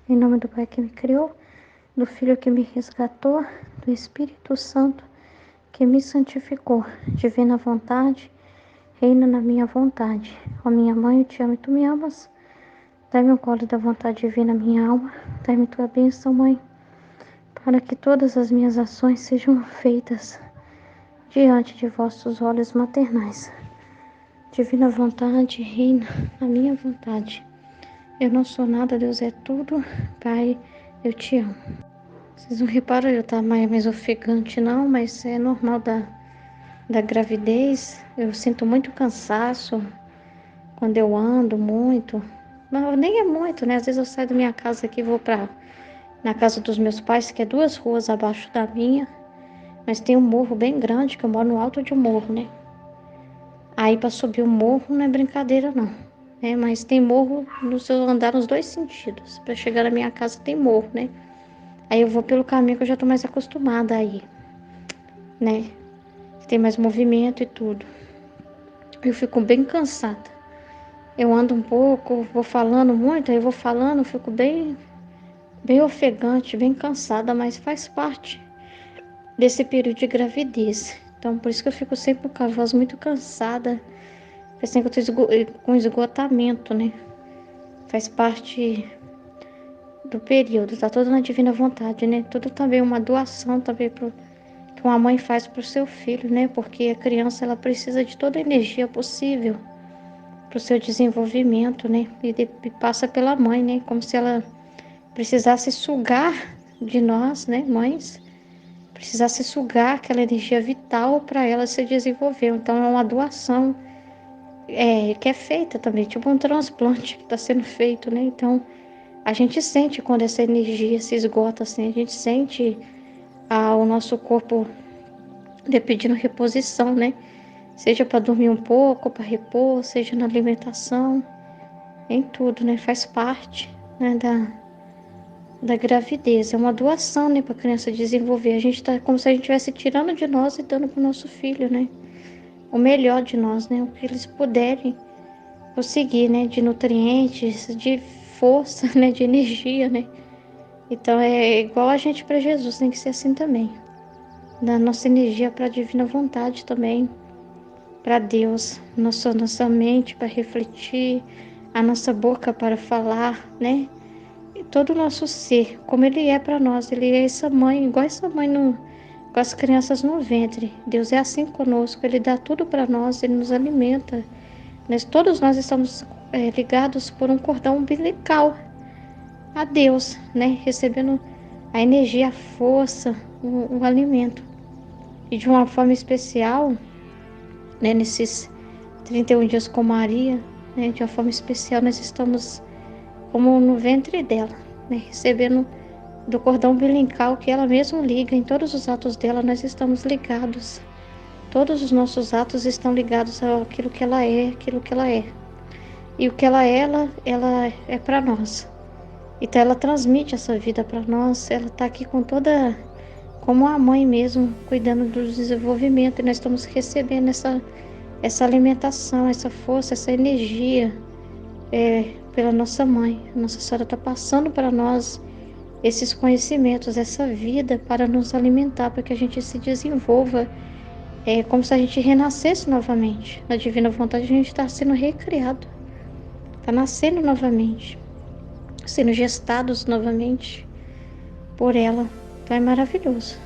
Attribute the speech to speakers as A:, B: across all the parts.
A: Em nome do Pai que me criou, do Filho que me resgatou, do Espírito Santo que me santificou. Divina vontade, reina na minha vontade. Ó minha mãe, eu te amo e tu me amas. Dai-me o colo da vontade divina, minha alma. Dai-me tua bênção, Mãe, para que todas as minhas ações sejam feitas diante de vossos olhos maternais. Divina vontade, reina na minha vontade. Eu não sou nada, Deus é tudo. Pai, eu te amo. Vocês não reparam eu estar mais ofegante não, mas é normal da gravidez. Eu sinto muito cansaço quando eu ando muito. Não, nem é muito, né? Às vezes eu saio da minha casa aqui e vou na casa dos meus pais, que é 2 ruas abaixo da minha. Mas tem um morro bem grande, que eu moro no alto de um morro, né? Aí para subir o morro não é brincadeira não. Mas tem morro no seu andar nos 2 sentidos. Para chegar na minha casa tem morro, né? Aí eu vou pelo caminho que eu já tô mais acostumada aí, né? Tem mais movimento e tudo. Eu fico bem cansada. Eu ando um pouco, vou falando muito, aí eu vou falando, fico bem ofegante, bem cansada, mas faz parte desse período de gravidez. Então, por isso que eu fico sempre com a voz muito cansada. Parece que eu tô com esgotamento, né? Faz parte do período, tá tudo na divina vontade, né? Tudo também uma doação também que uma mãe faz pro seu filho, né? Porque a criança, ela precisa de toda a energia possível pro seu desenvolvimento, né? E passa pela mãe, né? Como se ela precisasse sugar de nós, né, mães? Precisasse sugar aquela energia vital para ela se desenvolver. Então é uma doação que é feita também, tipo um transplante que está sendo feito, né? Então a gente sente quando essa energia se esgota, assim, a gente sente o nosso corpo pedindo reposição, né? Seja para dormir um pouco, para repor, seja na alimentação, em tudo, né? Faz parte, né, da gravidez. É uma doação, né, para a criança desenvolver. A gente tá como se a gente estivesse tirando de nós e dando para o nosso filho, né? O melhor de nós, né? O que eles puderem conseguir, né? De nutrientes, de força, né? De energia, né? Então é igual a gente para Jesus, tem que ser assim também. Da nossa energia para a divina vontade também, para Deus, nossa mente para refletir, a nossa boca para falar, né? E todo o nosso ser, como Ele é para nós, Ele é essa mãe, igual essa mãe com as crianças no ventre. Deus é assim conosco, Ele dá tudo para nós, Ele nos alimenta. Todos nós estamos ligados por um cordão umbilical a Deus, né? Recebendo a energia, a força, o alimento. E de uma forma especial, né, nesses 31 dias com Maria, né, de uma forma especial, nós estamos como no ventre dela, né, recebendo do cordão umbilical que ela mesma liga. Em todos os atos dela nós estamos ligados. Todos os nossos atos estão ligados àquilo que ela é, aquilo que ela é. E o que ela é para nós. Então ela transmite essa vida para nós, ela está aqui com toda, como a mãe mesmo, cuidando do desenvolvimento, e nós estamos recebendo essa alimentação, essa força, essa energia pela nossa mãe. Nossa Senhora está passando para nós esses conhecimentos, essa vida para nos alimentar, para que a gente se desenvolva, como se a gente renascesse novamente. Na divina vontade a gente está sendo recriado, está nascendo novamente, sendo gestados novamente por ela. Então é maravilhoso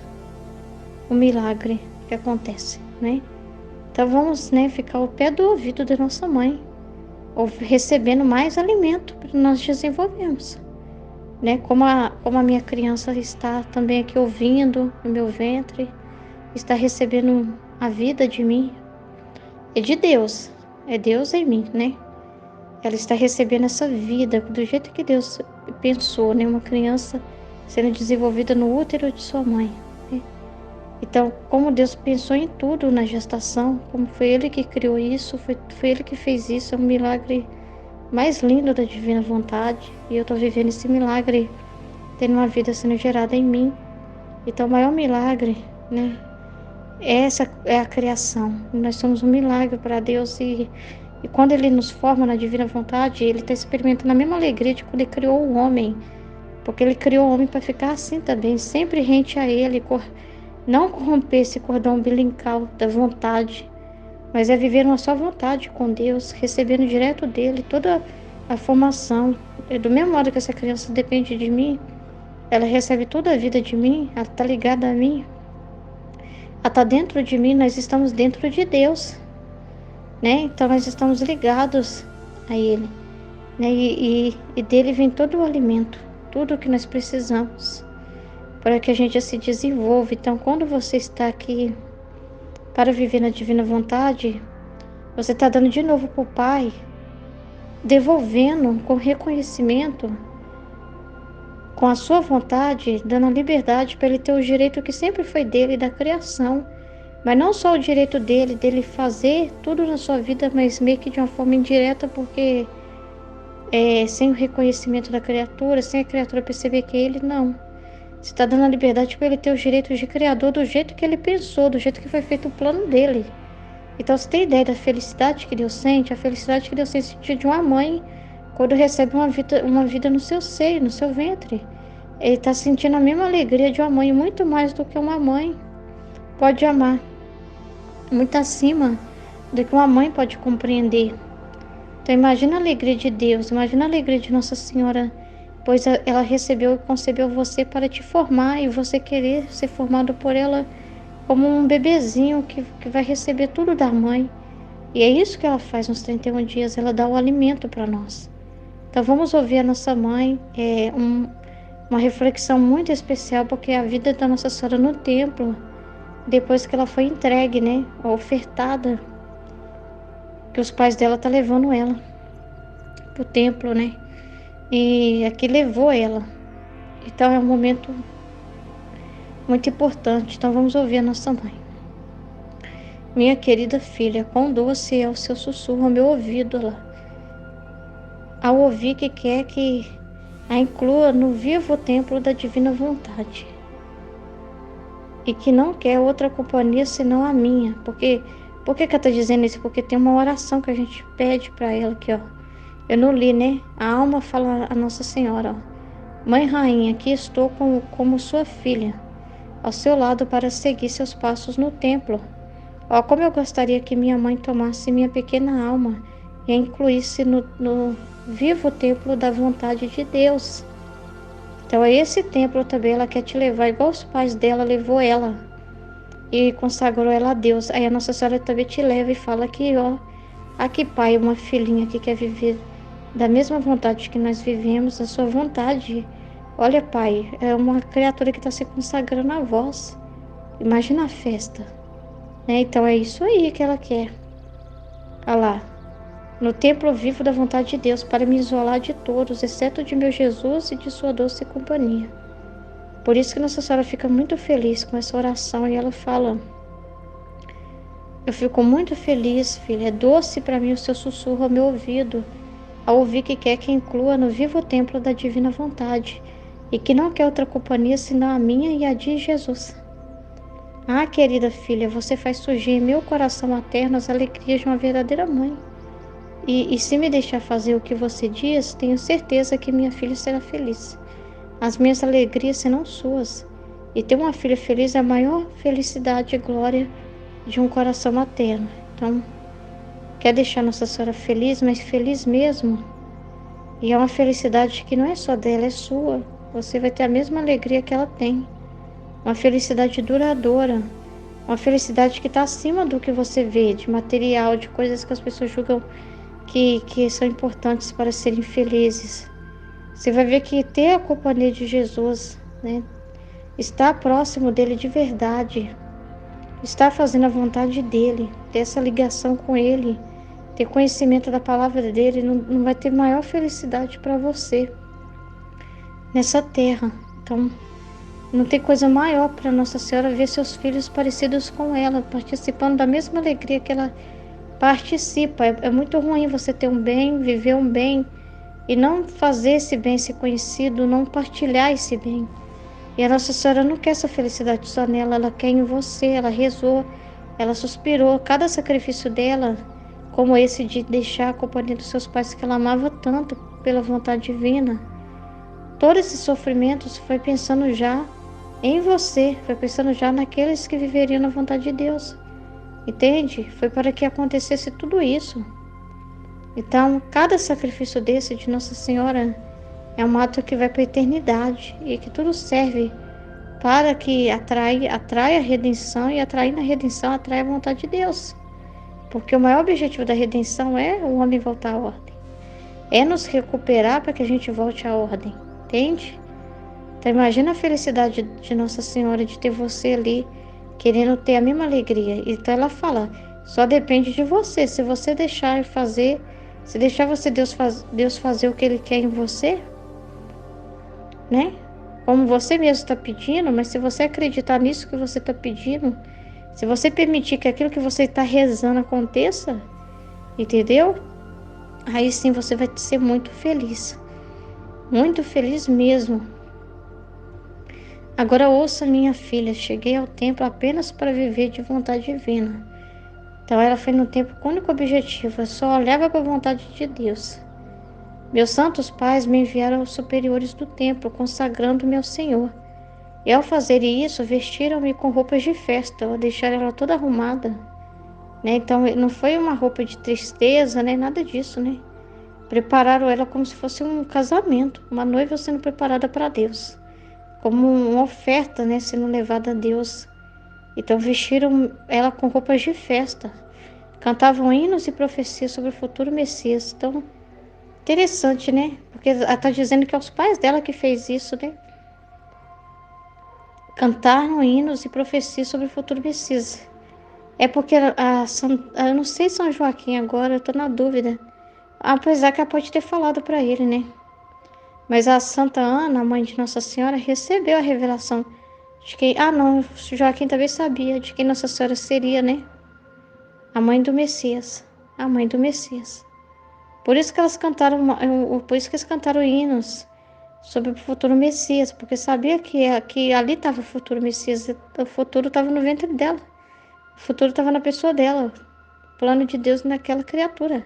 A: o milagre que acontece, né? Então vamos, né, ficar ao pé do ouvido da nossa mãe, recebendo mais alimento para nós desenvolvermos, né? Como a minha criança está também aqui ouvindo no meu ventre, está recebendo a vida de mim, é de Deus, é Deus em mim, né? Ela está recebendo essa vida do jeito que Deus pensou, né? Uma criança sendo desenvolvida no útero de sua mãe, né? Então, como Deus pensou em tudo na gestação, como foi Ele que criou isso, foi Ele que fez isso, é um milagre mais lindo da divina vontade. E eu estou vivendo esse milagre, tendo uma vida sendo gerada em mim. Então, o maior milagre, né? Essa é a criação. Nós somos um milagre para Deus e quando Ele nos forma na divina vontade, Ele está experimentando a mesma alegria de quando Ele criou o homem porque Ele criou o homem para ficar assim também, sempre rente a Ele, não corromper esse cordão umbilical da vontade, mas é viver uma só vontade com Deus, recebendo direto dEle toda a formação. E do mesmo modo que essa criança depende de mim, ela recebe toda a vida de mim, ela está ligada a mim, ela está dentro de mim, nós estamos dentro de Deus, né? Então nós estamos ligados a Ele, né? E dele vem todo o alimento, tudo o que nós precisamos para que a gente se desenvolva. Então, quando você está aqui para viver na divina vontade, você está dando de novo para o Pai, devolvendo com reconhecimento, com a sua vontade, dando a liberdade para Ele ter o direito que sempre foi dele, da criação. Mas não só o direito dele fazer tudo na sua vida, mas meio que de uma forma indireta, porque sem o reconhecimento da criatura, sem a criatura perceber que é Ele, não. Você está dando a liberdade para Ele ter os direitos de criador do jeito que Ele pensou, do jeito que foi feito o plano dele. Então você tem ideia da felicidade que Deus sente? A felicidade que Deus sente de uma mãe quando recebe uma vida no seu seio, no seu ventre. Ele está sentindo a mesma alegria de uma mãe, muito mais do que uma mãe pode amar. Muito acima do que uma mãe pode compreender. Então imagina a alegria de Deus, imagina a alegria de Nossa Senhora, pois ela recebeu e concebeu você para te formar e você querer ser formado por ela como um bebezinho que vai receber tudo da mãe. E é isso que ela faz nos 31 dias, ela dá o alimento para nós. Então vamos ouvir a nossa mãe, uma reflexão muito especial, porque a vida da Nossa Senhora no templo, depois que ela foi entregue, né, ofertada, que os pais dela tá levando ela pro templo, né, e aqui levou ela. Então é um momento muito importante. Então vamos ouvir a nossa mãe. Minha querida filha, quão doce é o seu sussurro ao meu ouvido lá. Ao ouvir que quer que a inclua no vivo templo da divina vontade. E que não quer outra companhia senão a minha. Por que ela está dizendo isso? Porque tem uma oração que a gente pede para ela aqui, ó. Eu não li, né? A alma fala a Nossa Senhora, ó. Mãe Rainha, aqui estou como sua filha, ao seu lado para seguir seus passos no templo. Ó, como eu gostaria que minha mãe tomasse minha pequena alma e a incluísse no vivo templo da vontade de Deus. Então é esse templo também, ela quer te levar, igual os pais dela levou ela e consagrou ela a Deus. Aí a Nossa Senhora também te leva e fala que, ó, aqui pai, uma filhinha que quer viver da mesma vontade que nós vivemos, a sua vontade. Olha pai, é uma criatura que está se consagrando a vós. Imagina a festa, né? Então é isso aí que ela quer. Olha lá, no templo vivo da vontade de Deus, para me isolar de todos, exceto de meu Jesus e de sua doce companhia. Por isso que Nossa Senhora fica muito feliz com essa oração e ela fala: eu fico muito feliz, filha, é doce para mim o seu sussurro ao meu ouvido, ao ouvir que quer que inclua no vivo templo da divina vontade e que não quer outra companhia senão a minha e a de Jesus. Ah, querida filha, você faz surgir em meu coração materno as alegrias de uma verdadeira mãe. E se me deixar fazer o que você diz, tenho certeza que minha filha será feliz. As minhas alegrias serão suas. E ter uma filha feliz é a maior felicidade e glória de um coração materno. Então, quer deixar Nossa Senhora feliz, mas feliz mesmo. E é uma felicidade que não é só dela, é sua. Você vai ter a mesma alegria que ela tem. Uma felicidade duradoura. Uma felicidade que está acima do que você vê, de material, de coisas que as pessoas julgam que são importantes para serem felizes. Você vai ver que ter a companhia de Jesus, né, estar próximo dele de verdade, estar fazendo a vontade dele, ter essa ligação com ele, ter conhecimento da palavra dele, não vai ter maior felicidade para você nessa terra. Então, não tem coisa maior para Nossa Senhora ver seus filhos parecidos com ela, participando da mesma alegria que ela participa. É muito ruim você ter um bem, viver um bem e não fazer esse bem ser conhecido, não partilhar esse bem. E a Nossa Senhora não quer essa felicidade só nela, ela quer em você. Ela rezou, ela suspirou. Cada sacrifício dela, como esse de deixar a companhia dos seus pais que ela amava tanto pela vontade divina, Todo esse sofrimento foi pensando já em você, foi pensando já naqueles que viveriam na vontade de Deus. Entende? Foi para que acontecesse tudo isso. Então, cada sacrifício desse de Nossa Senhora é um ato que vai para a eternidade e que tudo serve para que atrai a redenção, e atraindo a redenção atrai a vontade de Deus. Porque o maior objetivo da redenção é o homem voltar à ordem. É nos recuperar para que a gente volte à ordem. Entende? Então imagina a felicidade de Nossa Senhora de ter você ali querendo ter a mesma alegria. Então ela fala, só depende de você. Se você deixar fazer, se deixar Deus fazer o que Ele quer em você, né? Como você mesmo está pedindo, mas se você acreditar nisso que você está pedindo, se você permitir que aquilo que você está rezando aconteça, entendeu? Aí sim você vai ser muito feliz mesmo. Agora ouça, minha filha, cheguei ao templo apenas para viver de vontade divina. Então ela foi no templo com o único objetivo, eu só olhava para a vontade de Deus. Meus santos pais me enviaram aos superiores do templo, consagrando-me ao Senhor. E ao fazerem isso, vestiram-me com roupas de festa, ao deixar ela toda arrumada, né? Então não foi uma roupa de tristeza, né? Nada disso, né? Prepararam ela como se fosse um casamento, uma noiva sendo preparada para Deus, como uma oferta, né? Sendo levada a Deus. Então vestiram ela com roupas de festa, cantavam hinos e profecias sobre o futuro Messias. Então, interessante, né? Porque ela está dizendo que é os pais dela que fez isso, né? Cantaram hinos e profecias sobre o futuro Messias. É porque eu não sei São Joaquim agora, eu tô na dúvida. Apesar que ela pode ter falado para ele, né? Mas a Santa Ana, a mãe de Nossa Senhora, recebeu a revelação de que... Ah, não, Joaquim também sabia de que Nossa Senhora seria, né? A mãe do Messias. A mãe do Messias. Por isso que por isso que eles cantaram hinos sobre o futuro Messias, porque sabia que ali estava o futuro Messias, o futuro estava no ventre dela. O futuro estava na pessoa dela, o plano de Deus naquela criatura,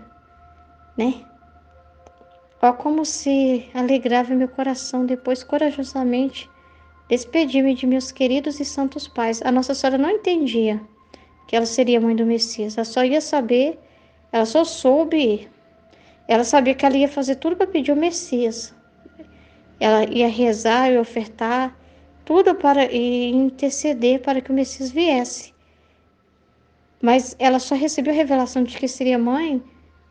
A: né? Ó, como se alegrava meu coração depois corajosamente despedi-me de meus queridos e santos pais. A Nossa Senhora não entendia que ela seria mãe do Messias, ela só ia saber, ela só soube, ela sabia que ela ia fazer tudo para pedir o Messias. Ela ia rezar e ofertar tudo para e interceder para que o Messias viesse. Mas ela só recebeu a revelação de que seria mãe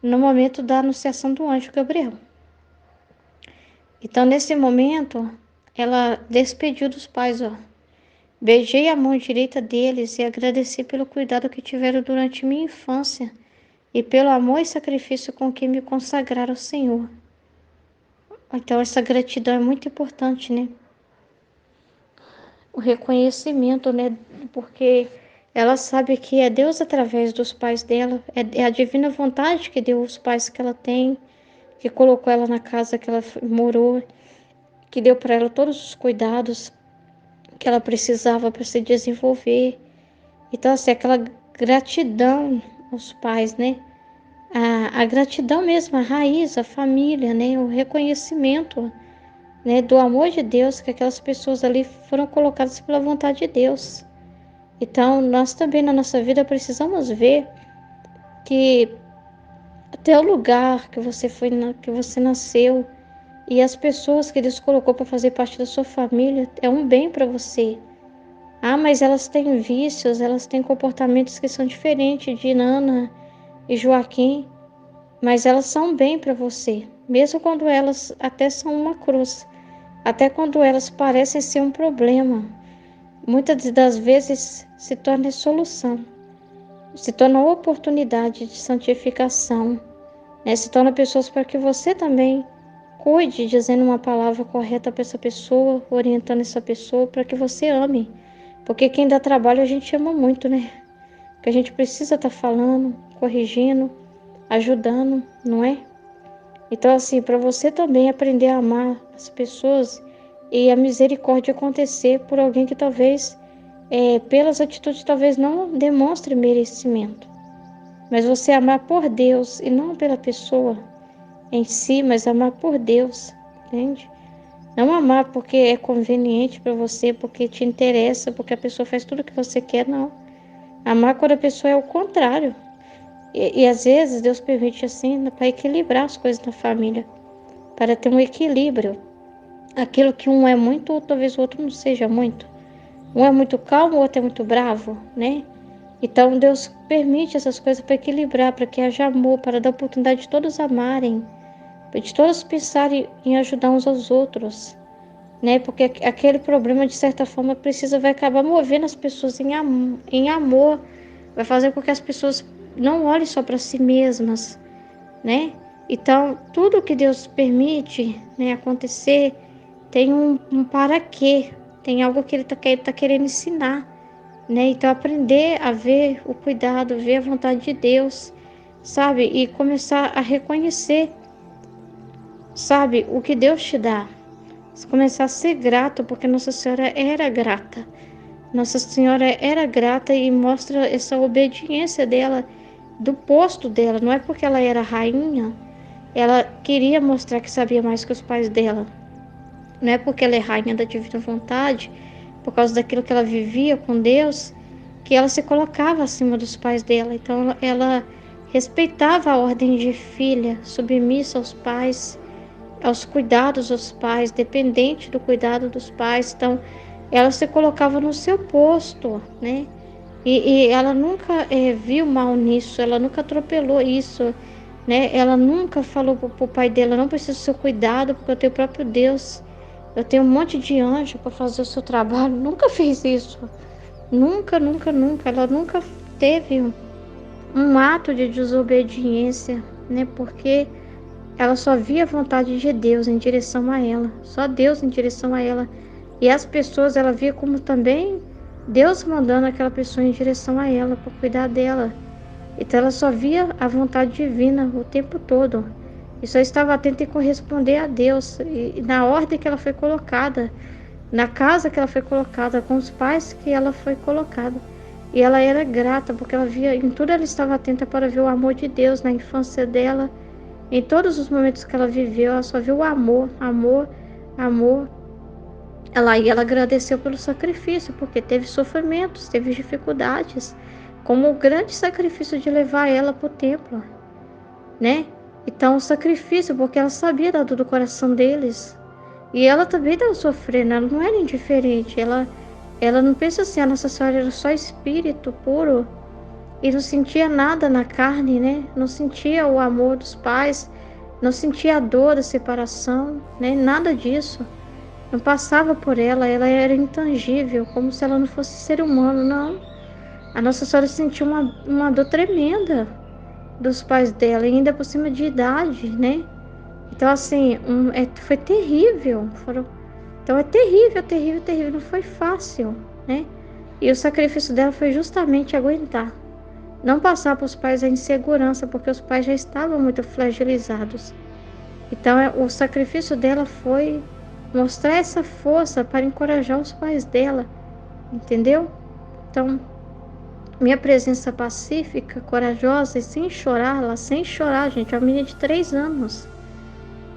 A: no momento da anunciação do anjo Gabriel. Então, nesse momento, ela despediu dos pais, ó. Beijei a mão direita deles e agradeci pelo cuidado que tiveram durante minha infância e pelo amor e sacrifício com que me consagraram ao Senhor. Então, essa gratidão é muito importante, né? O reconhecimento, né? Porque ela sabe que é Deus através dos pais dela, é a divina vontade que deu os pais que ela tem, que colocou ela na casa que ela morou, que deu para ela todos os cuidados que ela precisava para se desenvolver. Então, assim, aquela gratidão aos pais, né? A gratidão mesmo, a raiz, a família, né? O reconhecimento, né? Do amor de Deus, que aquelas pessoas ali foram colocadas pela vontade de Deus. Então, nós também na nossa vida precisamos ver que até o lugar que você foi, que você nasceu e as pessoas que Deus colocou para fazer parte da sua família é um bem para você. Ah, mas elas têm vícios, elas têm comportamentos que são diferentes de Nana e Joaquim, mas elas são bem para você, mesmo quando elas até são uma cruz, até quando elas parecem ser um problema. Muitas das vezes se torna solução, se torna oportunidade de santificação, né? Se torna pessoas para que você também cuide, dizendo uma palavra correta para essa pessoa, orientando essa pessoa para que você ame. Porque quem dá trabalho a gente ama muito, né? Que a gente precisa estar falando, corrigindo, ajudando, não é? Então, assim, para você também aprender a amar as pessoas e a misericórdia acontecer por alguém que talvez, pelas atitudes, talvez não demonstre merecimento. Mas você amar por Deus e não pela pessoa em si, mas amar por Deus, entende? Não amar porque é conveniente para você, porque te interessa, porque a pessoa faz tudo o que você quer, não. Amar quando a pessoa é o contrário. E às vezes Deus permite assim para equilibrar as coisas na família, para ter um equilíbrio. Aquilo que um é muito, ou talvez o outro não seja muito. Um é muito calmo, o outro é muito bravo, né? Então Deus permite essas coisas para equilibrar, para que haja amor, para dar oportunidade de todos amarem, de todos pensarem em ajudar uns aos outros, né? Porque aquele problema, de certa forma, vai acabar movendo as pessoas em amor, vai fazer com que as pessoas não olhem só para si mesmas, né? Então, tudo que Deus permite, né, acontecer, tem um para quê, tem algo que Ele tá querendo ensinar, né? Então, aprender a ver o cuidado, ver a vontade de Deus, sabe? E começar a reconhecer, sabe, o que Deus te dá. Começar a ser grato, porque Nossa Senhora era grata. Nossa Senhora era grata e mostra essa obediência dela, do posto dela. Não é porque ela era rainha, ela queria mostrar que sabia mais que os pais dela. Não é porque ela é rainha da divina vontade, por causa daquilo que ela vivia com Deus, que ela se colocava acima dos pais dela. Então ela respeitava a ordem de filha, submissa aos pais, aos cuidados dos pais, dependente do cuidado dos pais. Então ela se colocava no seu posto, né? E ela nunca viu mal nisso, ela nunca atropelou isso, né? Ela nunca falou pro pai dela: não preciso do seu cuidado, porque eu tenho o próprio Deus, eu tenho um monte de anjo para fazer o seu trabalho. Nunca fez isso, nunca, nunca, nunca. Ela nunca teve um ato de desobediência, né? Porque ela só via a vontade de Deus em direção a ela, só Deus em direção a ela. E as pessoas ela via como também Deus mandando aquela pessoa em direção a ela, para cuidar dela. Então ela só via a vontade divina o tempo todo. E só estava atenta em corresponder a Deus. E na ordem que ela foi colocada, na casa que ela foi colocada, com os pais que ela foi colocada. E ela era grata, porque ela via, em tudo ela estava atenta para ver o amor de Deus na infância dela. Em todos os momentos que ela viveu, ela só viu o amor, amor, amor. Ela agradeceu pelo sacrifício, porque teve sofrimentos, teve dificuldades, como o grande sacrifício de levar ela para o templo, né? Então, o sacrifício, porque ela sabia da dor do coração deles. E ela também estava sofrendo, ela não era indiferente. Ela não pensa assim: a Nossa Senhora era só espírito puro e não sentia nada na carne, né? Não sentia o amor dos pais, não sentia a dor da separação, né? Nada disso. Não passava por ela era intangível, como se ela não fosse ser humano, não. A Nossa Senhora sentiu uma dor tremenda dos pais dela, e ainda por cima de idade, né? Então, assim, foi terrível. Então, é terrível, terrível, terrível. Não foi fácil, né? E o sacrifício dela foi justamente aguentar. Não passar para os pais a insegurança, porque os pais já estavam muito fragilizados. Então, o sacrifício dela foi mostrar essa força para encorajar os pais dela, entendeu? Então, minha presença pacífica, corajosa e sem chorar, ela sem chorar, gente, é uma menina de 3 anos.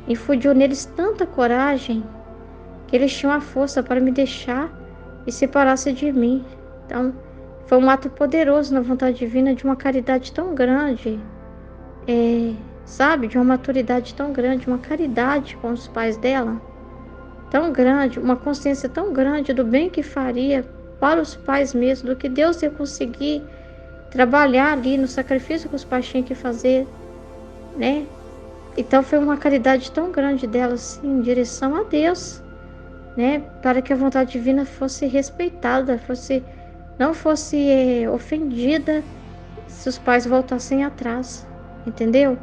A: Infundiu neles tanta coragem que eles tinham a força para me deixar e separar-se de mim. Então, foi um ato poderoso na vontade divina, de uma caridade tão grande, sabe? De uma maturidade tão grande, uma caridade com os pais dela tão grande, uma consciência tão grande do bem que faria para os pais mesmo, do que Deus ia conseguir trabalhar ali no sacrifício que os pais tinham que fazer, né? Então foi uma caridade tão grande dela, assim, em direção a Deus, né? Para que a vontade divina fosse respeitada, não fosse ofendida se os pais voltassem atrás, entendeu?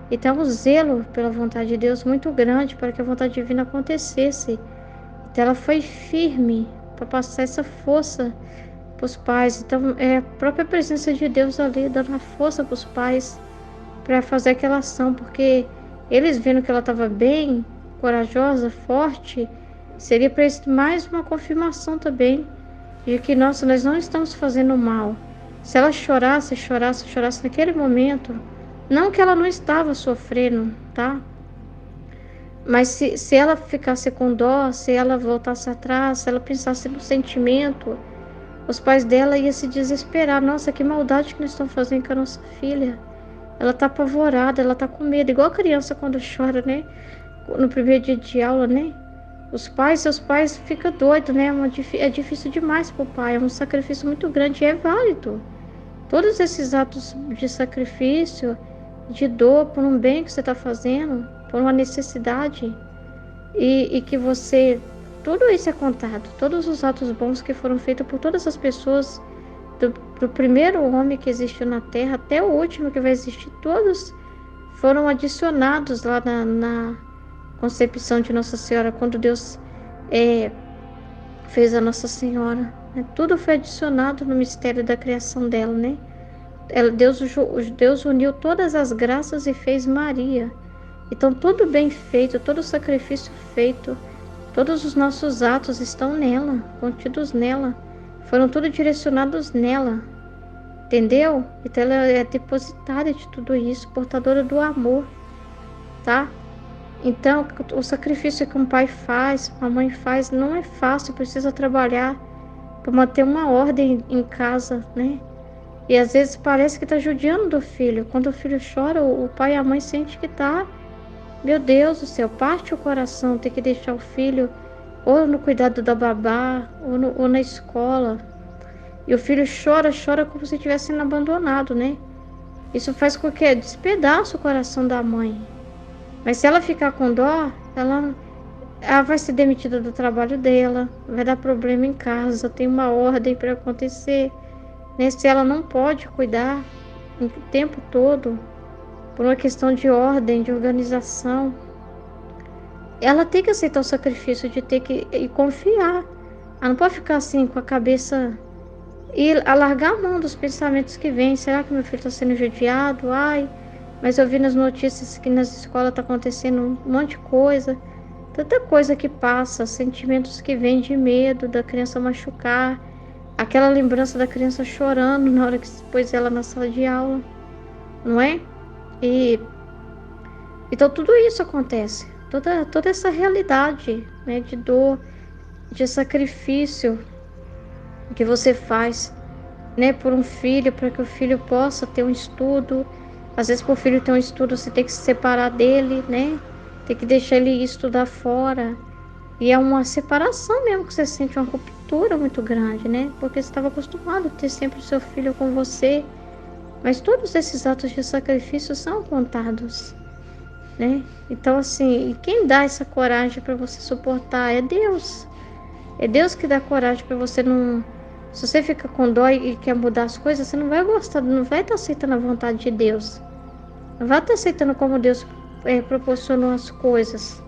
A: Então, o zelo pela vontade de Deus muito grande para que a vontade divina acontecesse. Então, ela foi firme para passar essa força para os pais. Então, é a própria presença de Deus ali dando a força para os pais para fazer aquela ação, porque eles vendo que ela estava bem, corajosa, forte, seria para eles mais uma confirmação também de que, nossa, nós não estamos fazendo mal. Se ela chorasse, chorasse, chorasse naquele momento, não que ela não estava sofrendo, tá? Mas se ela ficasse com dó, se ela voltasse atrás, se ela pensasse no sentimento, os pais dela iam se desesperar. Nossa, que maldade que nós estamos fazendo com a nossa filha. Ela tá apavorada, ela tá com medo, igual a criança quando chora, né? No primeiro dia de aula, né? Seus pais ficam doidos, né? É difícil demais pro pai, é um sacrifício muito grande e é válido. Todos esses atos de sacrifício, de dor por um bem que você está fazendo, por uma necessidade, e que você. Tudo isso é contado, todos os atos bons que foram feitos por todas as pessoas, do primeiro homem que existiu na Terra até o último que vai existir, todos foram adicionados lá na concepção de Nossa Senhora, quando Deus fez a Nossa Senhora. Né? Tudo foi adicionado no mistério da criação dela, né? Deus uniu todas as graças e fez Maria. Então, tudo bem feito, todo sacrifício feito, todos os nossos atos estão nela, contidos nela, foram tudo direcionados nela, entendeu? Então, ela é depositária de tudo isso, portadora do amor, tá? Então, o sacrifício que um pai faz, uma mãe faz, não é fácil, precisa trabalhar para manter uma ordem em casa, né? E às vezes parece que está judiando do filho. Quando o filho chora, o pai e a mãe sente que está, meu Deus do céu, parte o coração, ter que deixar o filho ou no cuidado da babá, ou na escola. E o filho chora como se estivesse sendo abandonado, né? Isso faz com que despedaça o coração da mãe. Mas se ela ficar com dó, ela vai ser demitida do trabalho dela, vai dar problema em casa, tem uma ordem para acontecer. Né? Se ela não pode cuidar o tempo todo, por uma questão de ordem, de organização, ela tem que aceitar o sacrifício de ter que e confiar. Ela não pode ficar assim com a cabeça e largar a mão dos pensamentos que vêm. Será que meu filho está sendo judiado? Ai, mas eu vi nas notícias que nas escolas está acontecendo um monte de coisa. Tanta coisa que passa, sentimentos que vêm de medo da criança machucar. Aquela lembrança da criança chorando na hora que pôs ela na sala de aula, não é? Então tudo isso acontece, toda essa realidade, né, de dor, de sacrifício que você faz, né, por um filho, para que o filho possa ter um estudo. Às vezes, para o filho ter um estudo, você tem que se separar dele, né? Tem que deixar ele estudar fora. E é uma separação mesmo que você sente, uma ruptura muito grande, né? Porque você estava acostumado a ter sempre o seu filho com você. Mas todos esses atos de sacrifício são contados, né? Então, assim, quem dá essa coragem para você suportar é Deus. É Deus que dá coragem para você não... Se você fica com dó e quer mudar as coisas, você não vai gostar, não vai estar aceitando a vontade de Deus. Não vai estar aceitando como Deus proporcionou as coisas.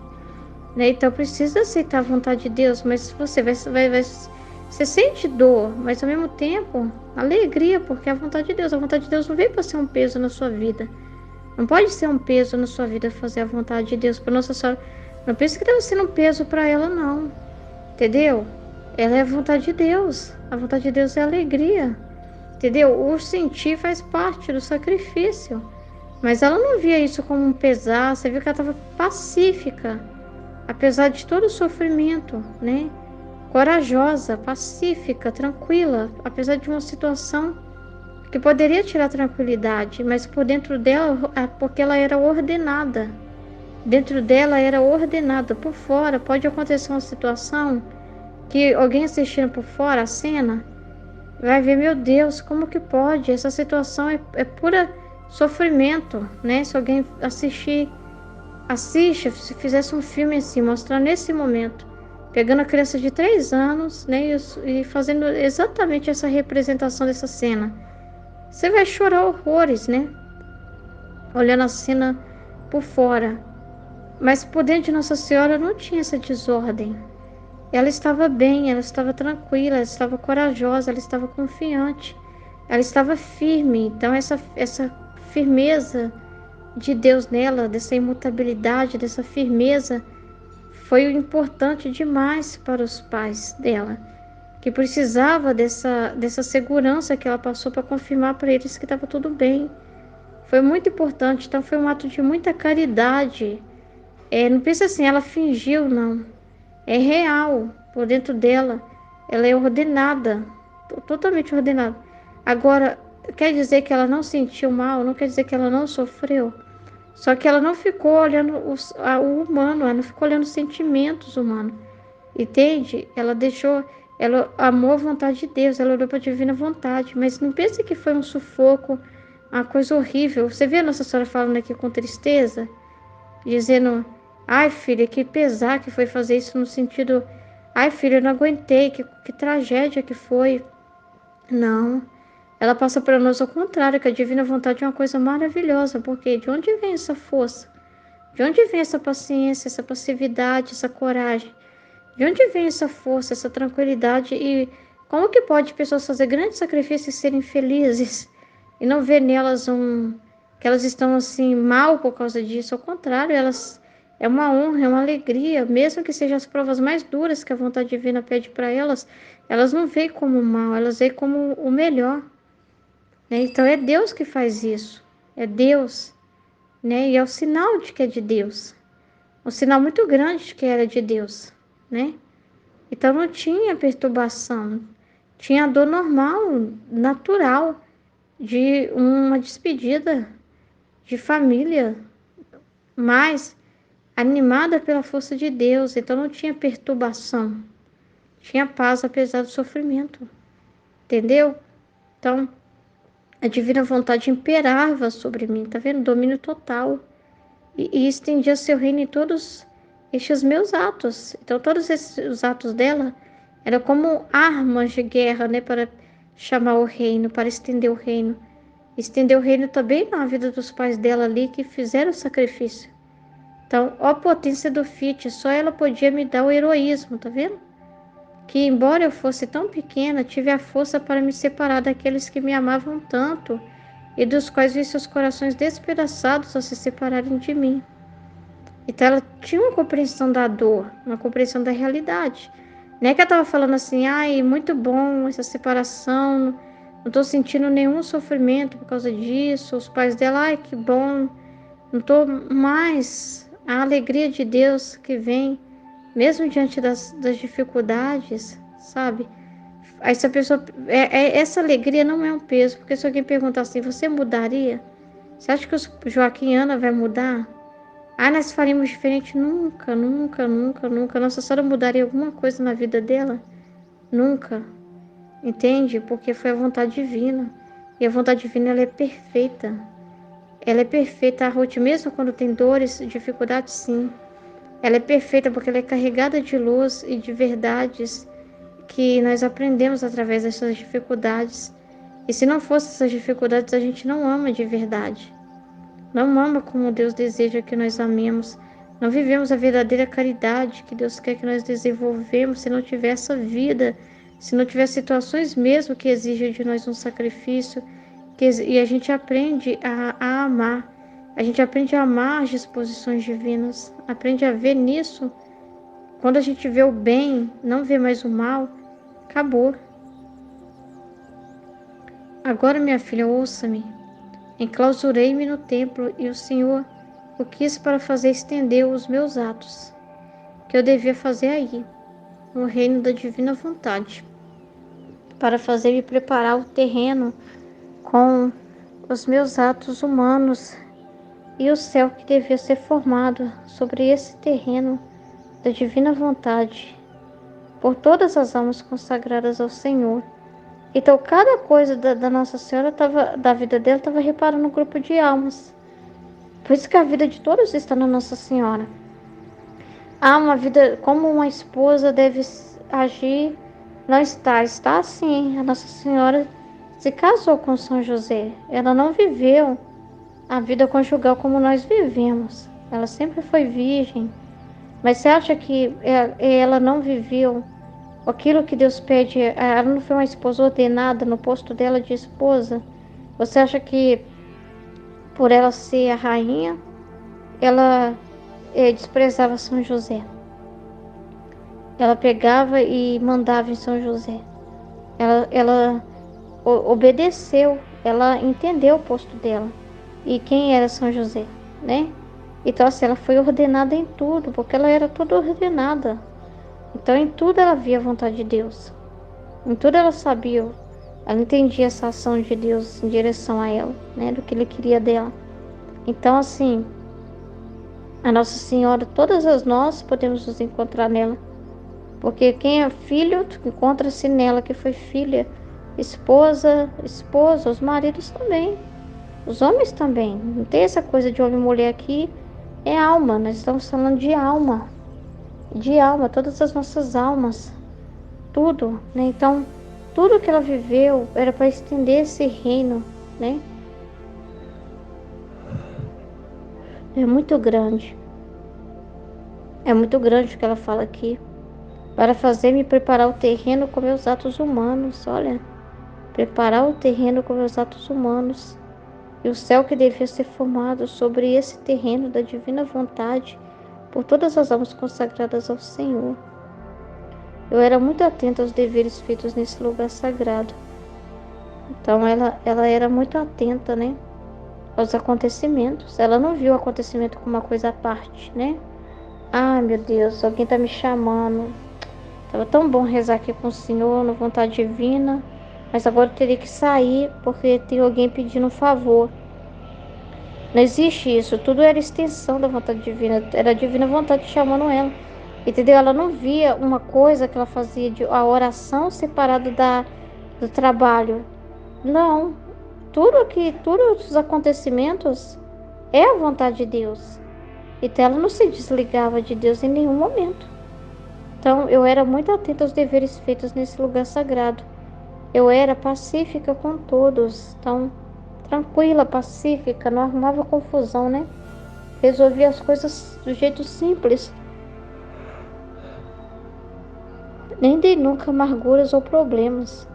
A: Né? Então precisa aceitar a vontade de Deus, mas você você sente dor, mas ao mesmo tempo alegria, porque é a vontade de Deus. A vontade de Deus não veio para ser um peso na sua vida. Não pode ser um peso na sua vida fazer a vontade de Deus. Para Nossa Senhora, não pense que deve ser um peso para ela, não. Entendeu? Ela é a vontade de Deus. A vontade de Deus é alegria. Entendeu? O sentir faz parte do sacrifício. Mas ela não via isso como um pesar. Você viu que ela estava pacífica. Apesar de todo o sofrimento, né? Corajosa, pacífica, tranquila. Apesar de uma situação que poderia tirar tranquilidade. Mas por dentro dela, porque ela era ordenada. Dentro dela era ordenada. Por fora, pode acontecer uma situação que alguém assistindo por fora a cena vai ver, meu Deus, como que pode? Essa situação é pura sofrimento, né? Se alguém assiste, se fizesse um filme assim, mostrando nesse momento, pegando a criança de 3 anos, né? E fazendo exatamente essa representação dessa cena, você vai chorar horrores, né? Olhando a cena por fora. Mas por dentro de Nossa Senhora não tinha essa desordem. Ela estava bem, ela estava tranquila, ela estava corajosa, ela estava confiante, ela estava firme. Então essa firmeza de Deus nela, dessa imutabilidade, dessa firmeza, foi importante demais para os pais dela, que precisava dessa segurança que ela passou para confirmar para eles que estava tudo bem. Foi muito importante, então foi um ato de muita caridade Não pensa assim, ela fingiu, não. É real, por dentro dela. Ela é ordenada, totalmente ordenada. Agora, quer dizer que ela não sentiu mal, não quer dizer que ela não sofreu. Só que ela não ficou olhando o humano, ela não ficou olhando os sentimentos humanos. Entende? Ela amou a vontade de Deus, ela olhou para a divina vontade. Mas não pense que foi um sufoco, uma coisa horrível. Você vê a Nossa Senhora falando aqui com tristeza? Dizendo, ai filha, que pesar que foi fazer isso no sentido, ai filha, eu não aguentei, que tragédia que foi. Não, ela passa para nós ao contrário, que a divina vontade é uma coisa maravilhosa, porque de onde vem essa força? De onde vem essa paciência, essa passividade, essa coragem? De onde vem essa força, essa tranquilidade? E como que pode pessoas fazer grandes sacrifícios e serem felizes e não ver nelas que elas estão assim mal por causa disso? Ao contrário, elas é uma honra, é uma alegria, mesmo que sejam as provas mais duras que a vontade divina pede para elas, elas não veem como mal, elas veem como o melhor, né? Então é Deus que faz isso, é Deus, né? E é o sinal de que é de Deus, um sinal muito grande de que era de Deus, né? Então não tinha perturbação, tinha a dor normal, natural, de uma despedida de família, mas animada pela força de Deus. Então não tinha perturbação, tinha paz apesar do sofrimento, entendeu? Então a divina vontade imperava sobre mim, tá vendo? Domínio total. E estendia seu reino em todos estes meus atos. Então, todos os atos dela eram como armas de guerra, né? Para chamar o reino, para estender o reino. Estender o reino também na vida dos pais dela ali, que fizeram o sacrifício. Então, ó a potência do Fiat, só ela podia me dar o heroísmo, tá vendo? Que, embora eu fosse tão pequena, tive a força para me separar daqueles que me amavam tanto e dos quais vi seus corações despedaçados ao se separarem de mim. Então ela tinha uma compreensão da dor, uma compreensão da realidade. Não é que ela estava falando assim, ai, muito bom essa separação, não estou sentindo nenhum sofrimento por causa disso. Os pais dela, ai, que bom, não estou mais. A alegria de Deus que vem, mesmo diante das dificuldades, sabe? Aí essa pessoa, essa alegria não é um peso, porque se alguém perguntar assim, você mudaria? Você acha que o Joaquim e Ana vai mudar? Ah, nós faríamos diferente? Nunca, nunca, nunca, nunca. Nossa Senhora mudaria alguma coisa na vida dela? Nunca. Entende? Porque foi a vontade divina. E a vontade divina, ela é perfeita. Ela é perfeita, a Ruth, mesmo quando tem dores, dificuldades, sim. Ela é perfeita porque ela é carregada de luz e de verdades que nós aprendemos através dessas dificuldades. E se não fossem essas dificuldades, a gente não ama de verdade. Não ama como Deus deseja que nós amemos. Não vivemos a verdadeira caridade que Deus quer que nós desenvolvemos se não tiver essa vida, se não tiver situações mesmo que exigem de nós um sacrifício. E a gente aprende a amar. A gente aprende a amar as disposições divinas. Aprende a ver nisso. Quando a gente vê o bem, não vê mais o mal, acabou. Agora, minha filha, ouça-me. Enclausurei-me no templo e o Senhor o quis para fazer estender os meus atos, que eu devia fazer aí, no reino da divina vontade, para fazer me preparar o terreno com os meus atos humanos e o céu que devia ser formado sobre esse terreno da divina vontade, por todas as almas consagradas ao Senhor. Então, cada coisa da Nossa Senhora, da vida dela, estava reparando no grupo de almas. Por isso que a vida de todos está na Nossa Senhora. Uma vida, como uma esposa deve agir, não está. Está sim. A Nossa Senhora se casou com São José. Ela não viveu a vida conjugal como nós vivemos. Ela sempre foi virgem. Mas você acha que ela não viveu aquilo que Deus pede? Ela não foi uma esposa ordenada no posto dela de esposa? Você acha que por ela ser a rainha, ela desprezava São José? Ela pegava e mandava em São José. Ela obedeceu, ela entendeu o posto dela. E quem era São José, né? Então, assim, ela foi ordenada em tudo, porque ela era toda ordenada. Então, em tudo ela via a vontade de Deus. Em tudo ela sabia, ela entendia essa ação de Deus em direção a ela, né? Do que Ele queria dela. Então, assim, a Nossa Senhora, todas as nós podemos nos encontrar nela. Porque quem é filho, encontra-se nela, que foi filha, esposa, os maridos também. Os homens também. Não tem essa coisa de homem e mulher aqui. É alma. Nós estamos falando de alma. De alma. Todas as nossas almas. Tudo, né? Então, tudo que ela viveu era para estender esse reino, né? É muito grande. É muito grande o que ela fala aqui. Para fazer-me preparar o terreno com meus atos humanos. Olha. Preparar o terreno com meus atos humanos. E o céu que devia ser formado sobre esse terreno da divina vontade por todas as almas consagradas ao Senhor. Eu era muito atenta aos deveres feitos nesse lugar sagrado. Então ela era muito atenta, né, aos acontecimentos. Ela não viu o acontecimento como uma coisa à parte, né? Ai, meu Deus, alguém tá me chamando. Tava tão bom rezar aqui com o Senhor, na vontade divina, mas agora eu teria que sair porque tem alguém pedindo um favor. Não existe isso, tudo era extensão da vontade divina, era a divina vontade chamando ela, entendeu? Ela não via uma coisa que ela fazia de a oração separada do trabalho. Não, todos os acontecimentos é a vontade de Deus. Então ela não se desligava de Deus em nenhum momento. Então eu era muito atenta aos deveres feitos nesse lugar sagrado. Eu era pacífica com todos, então tranquila, pacífica, não arrumava confusão, né? Resolvia as coisas do jeito simples. Nem dei nunca amarguras ou problemas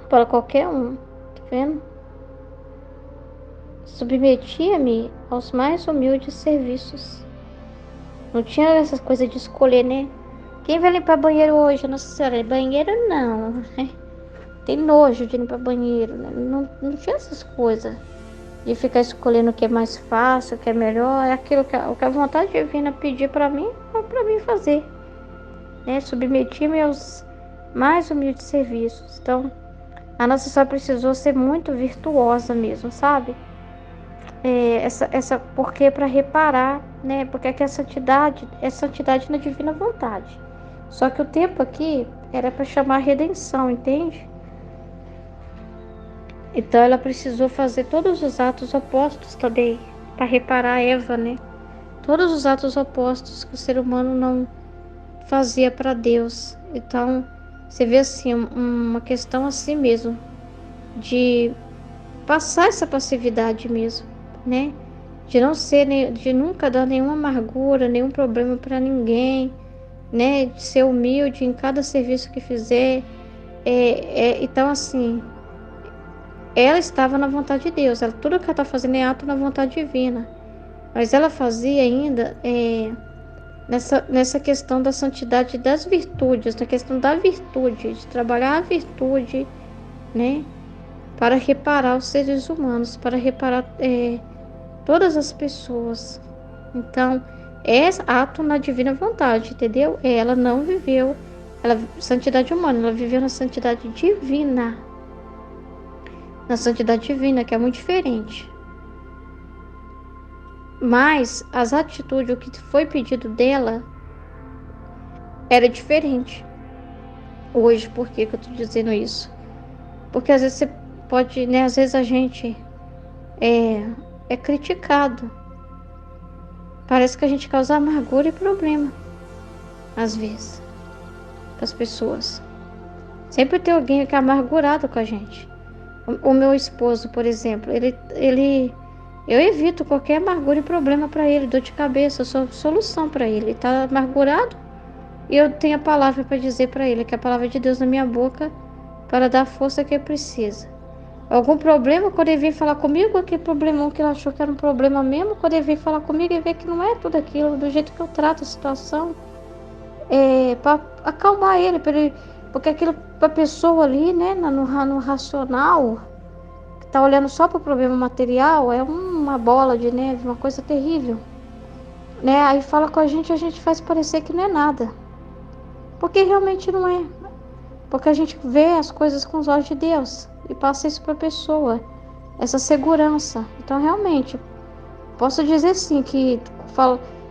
A: para qualquer um, tá vendo? Submetia-me aos mais humildes serviços. Não tinha essas coisas de escolher, né? Quem vai limpar banheiro hoje? Nossa Senhora, banheiro não, né? Tem nojo de limpar banheiro, né? Não tinha essas coisas de ficar escolhendo o que é mais fácil, o que é melhor. É aquilo o que a vontade divina pedir para mim, é para mim fazer, né? Submetia-me aos mais humildes serviços. Então, a Nossa Senhora precisou ser muito virtuosa mesmo, sabe? Porque para reparar, né? Porque aqui é santidade na divina vontade. Só que o tempo aqui era para chamar a redenção, entende? Então ela precisou fazer todos os atos opostos também para reparar Eva, né? Todos os atos opostos que o ser humano não fazia para Deus. Então você vê assim uma questão assim mesmo de passar essa passividade mesmo, né? De não ser, de nunca dar nenhuma amargura, nenhum problema para ninguém, né? De ser humilde em cada serviço que fizer. Então assim, ela estava na vontade de Deus. Tudo que ela está fazendo é ato na vontade divina. Mas ela fazia ainda nessa questão da santidade das virtudes, na questão da virtude, de trabalhar a virtude, né? Para reparar os seres humanos, para reparar todas as pessoas. Então, é ato na divina vontade, entendeu? Ela não viveu santidade humana, ela viveu na santidade divina. Na santidade divina, que é muito diferente. Mas as atitudes, o que foi pedido dela era diferente. Hoje, por que eu tô dizendo isso? Porque às vezes você pode, né? Às vezes a gente é criticado. Parece que a gente causa amargura e problema. Às vezes, para as pessoas. Sempre tem alguém que é amargurado com a gente. O meu esposo, por exemplo, eu evito qualquer amargura e problema para ele, dor de cabeça, eu sou solução para ele. Ele está amargurado e eu tenho a palavra para dizer para ele, que é a palavra de Deus na minha boca, para dar a força que ele precisa. Algum problema, quando ele vem falar comigo, aquele problemão que ele achou que era um problema mesmo, quando ele vem falar comigo, ele vê que não é tudo aquilo, do jeito que eu trato a situação, para acalmar ele, porque aquilo para a pessoa ali, né, no racional, que tá olhando só para o problema material, é uma bola de neve, uma coisa terrível. né? Aí fala com a gente faz parecer que não é nada. Porque realmente não é. Porque a gente vê as coisas com os olhos de Deus e passa isso para a pessoa, essa segurança. Então, realmente, posso dizer sim que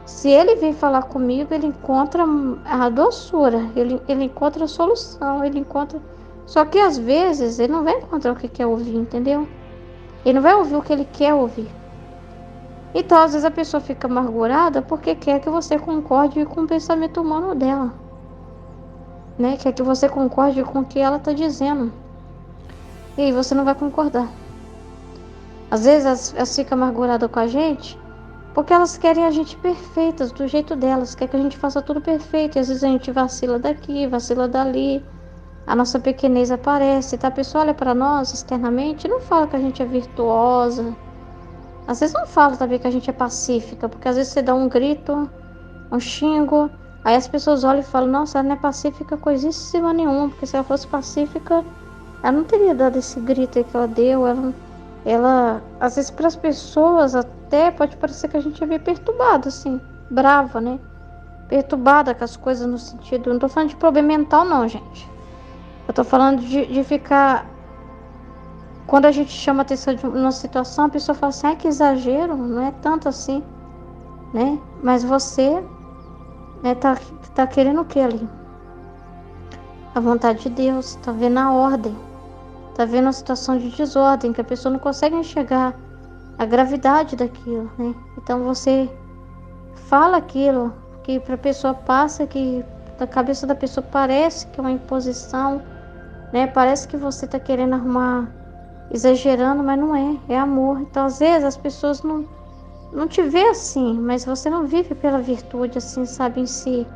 A: se ele vem falar comigo, ele encontra a doçura, ele encontra a solução, ele encontra. Só que às vezes ele não vai encontrar o que quer ouvir, entendeu? Ele não vai ouvir o que ele quer ouvir. Então, às vezes a pessoa fica amargurada porque quer que você concorde com o pensamento humano dela, né? Quer que você concorde com o que ela está dizendo. E aí você não vai concordar. Às vezes elas ficam amarguradas com a gente porque elas querem a gente perfeitas, do jeito delas, quer que a gente faça tudo perfeito. E às vezes a gente vacila daqui, vacila dali, a nossa pequenez aparece, tá? A pessoa olha para nós externamente e não fala que a gente é virtuosa. Às vezes não fala também que a gente é pacífica, porque às vezes você dá um grito, um xingo, aí as pessoas olham e falam, nossa, ela não é pacífica coisíssima nenhuma, porque se ela fosse pacífica, ela não teria dado esse grito aí que ela deu. Ela às vezes para as pessoas até pode parecer que a gente é meio perturbado, assim, brava, né? Perturbada com as coisas no sentido, não tô falando de problema mental não, gente. Eu tô falando de ficar, quando a gente chama atenção de uma situação, a pessoa fala assim, ai, que exagero, não é tanto assim, né? Mas você, né, tá querendo o que ali? A vontade de Deus, tá vendo a ordem, tá vendo a situação de desordem, que a pessoa não consegue enxergar a gravidade daquilo, né? Então você fala aquilo que para a pessoa passa, que na cabeça da pessoa parece que é uma imposição, né? Parece que você tá querendo arrumar, exagerando, mas não é, é amor. Então às vezes as pessoas não te vê assim, mas você não vive pela virtude assim, sabe, em si,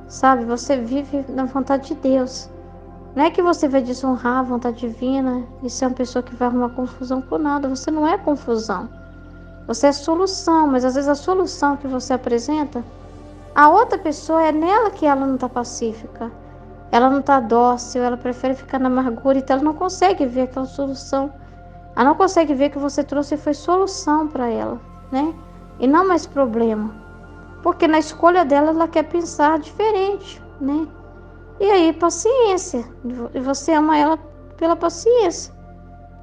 A: sabe? Você vive na vontade de Deus. Não é que você vai desonrar a vontade divina e ser uma pessoa que vai arrumar confusão com nada. Você não é confusão. Você é solução, mas às vezes a solução que você apresenta, a outra pessoa é nela que ela não está pacífica. Ela não está dócil, ela prefere ficar na amargura, então ela não consegue ver aquela solução. Ela não consegue ver que você trouxe foi solução para ela, né? E não mais problema. Porque na escolha dela ela quer pensar diferente, né? E aí, paciência. E você ama ela pela paciência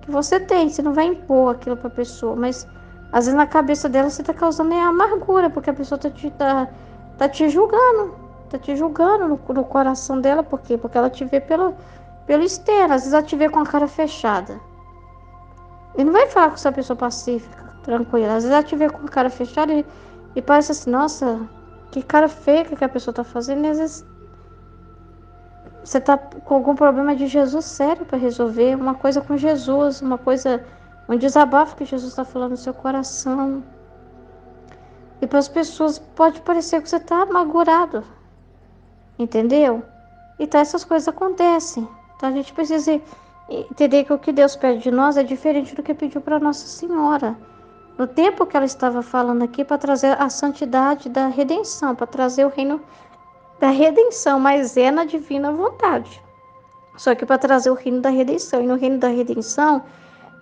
A: que você tem. Você não vai impor aquilo para a pessoa, mas às vezes na cabeça dela você está causando amargura, porque a pessoa tá te julgando. Tá te julgando no coração dela, por quê? Porque ela te vê pelo externo. Às vezes ela te vê com a cara fechada. E não vai falar com essa pessoa pacífica, tranquila. Às vezes ela te vê com a cara fechada e parece assim, nossa, que cara feia que a pessoa tá fazendo. E às vezes você tá com algum problema de Jesus sério para resolver, uma coisa com Jesus, uma coisa, um desabafo que Jesus está falando no seu coração. E para as pessoas pode parecer que você está amargurado, entendeu? Então essas coisas acontecem. Então a gente precisa entender que o que Deus pede de nós é diferente do que pediu para Nossa Senhora. No tempo que ela estava falando aqui, para trazer a santidade da redenção, para trazer o reino da redenção, mas é na divina vontade. Só que para trazer o reino da redenção. E no reino da redenção,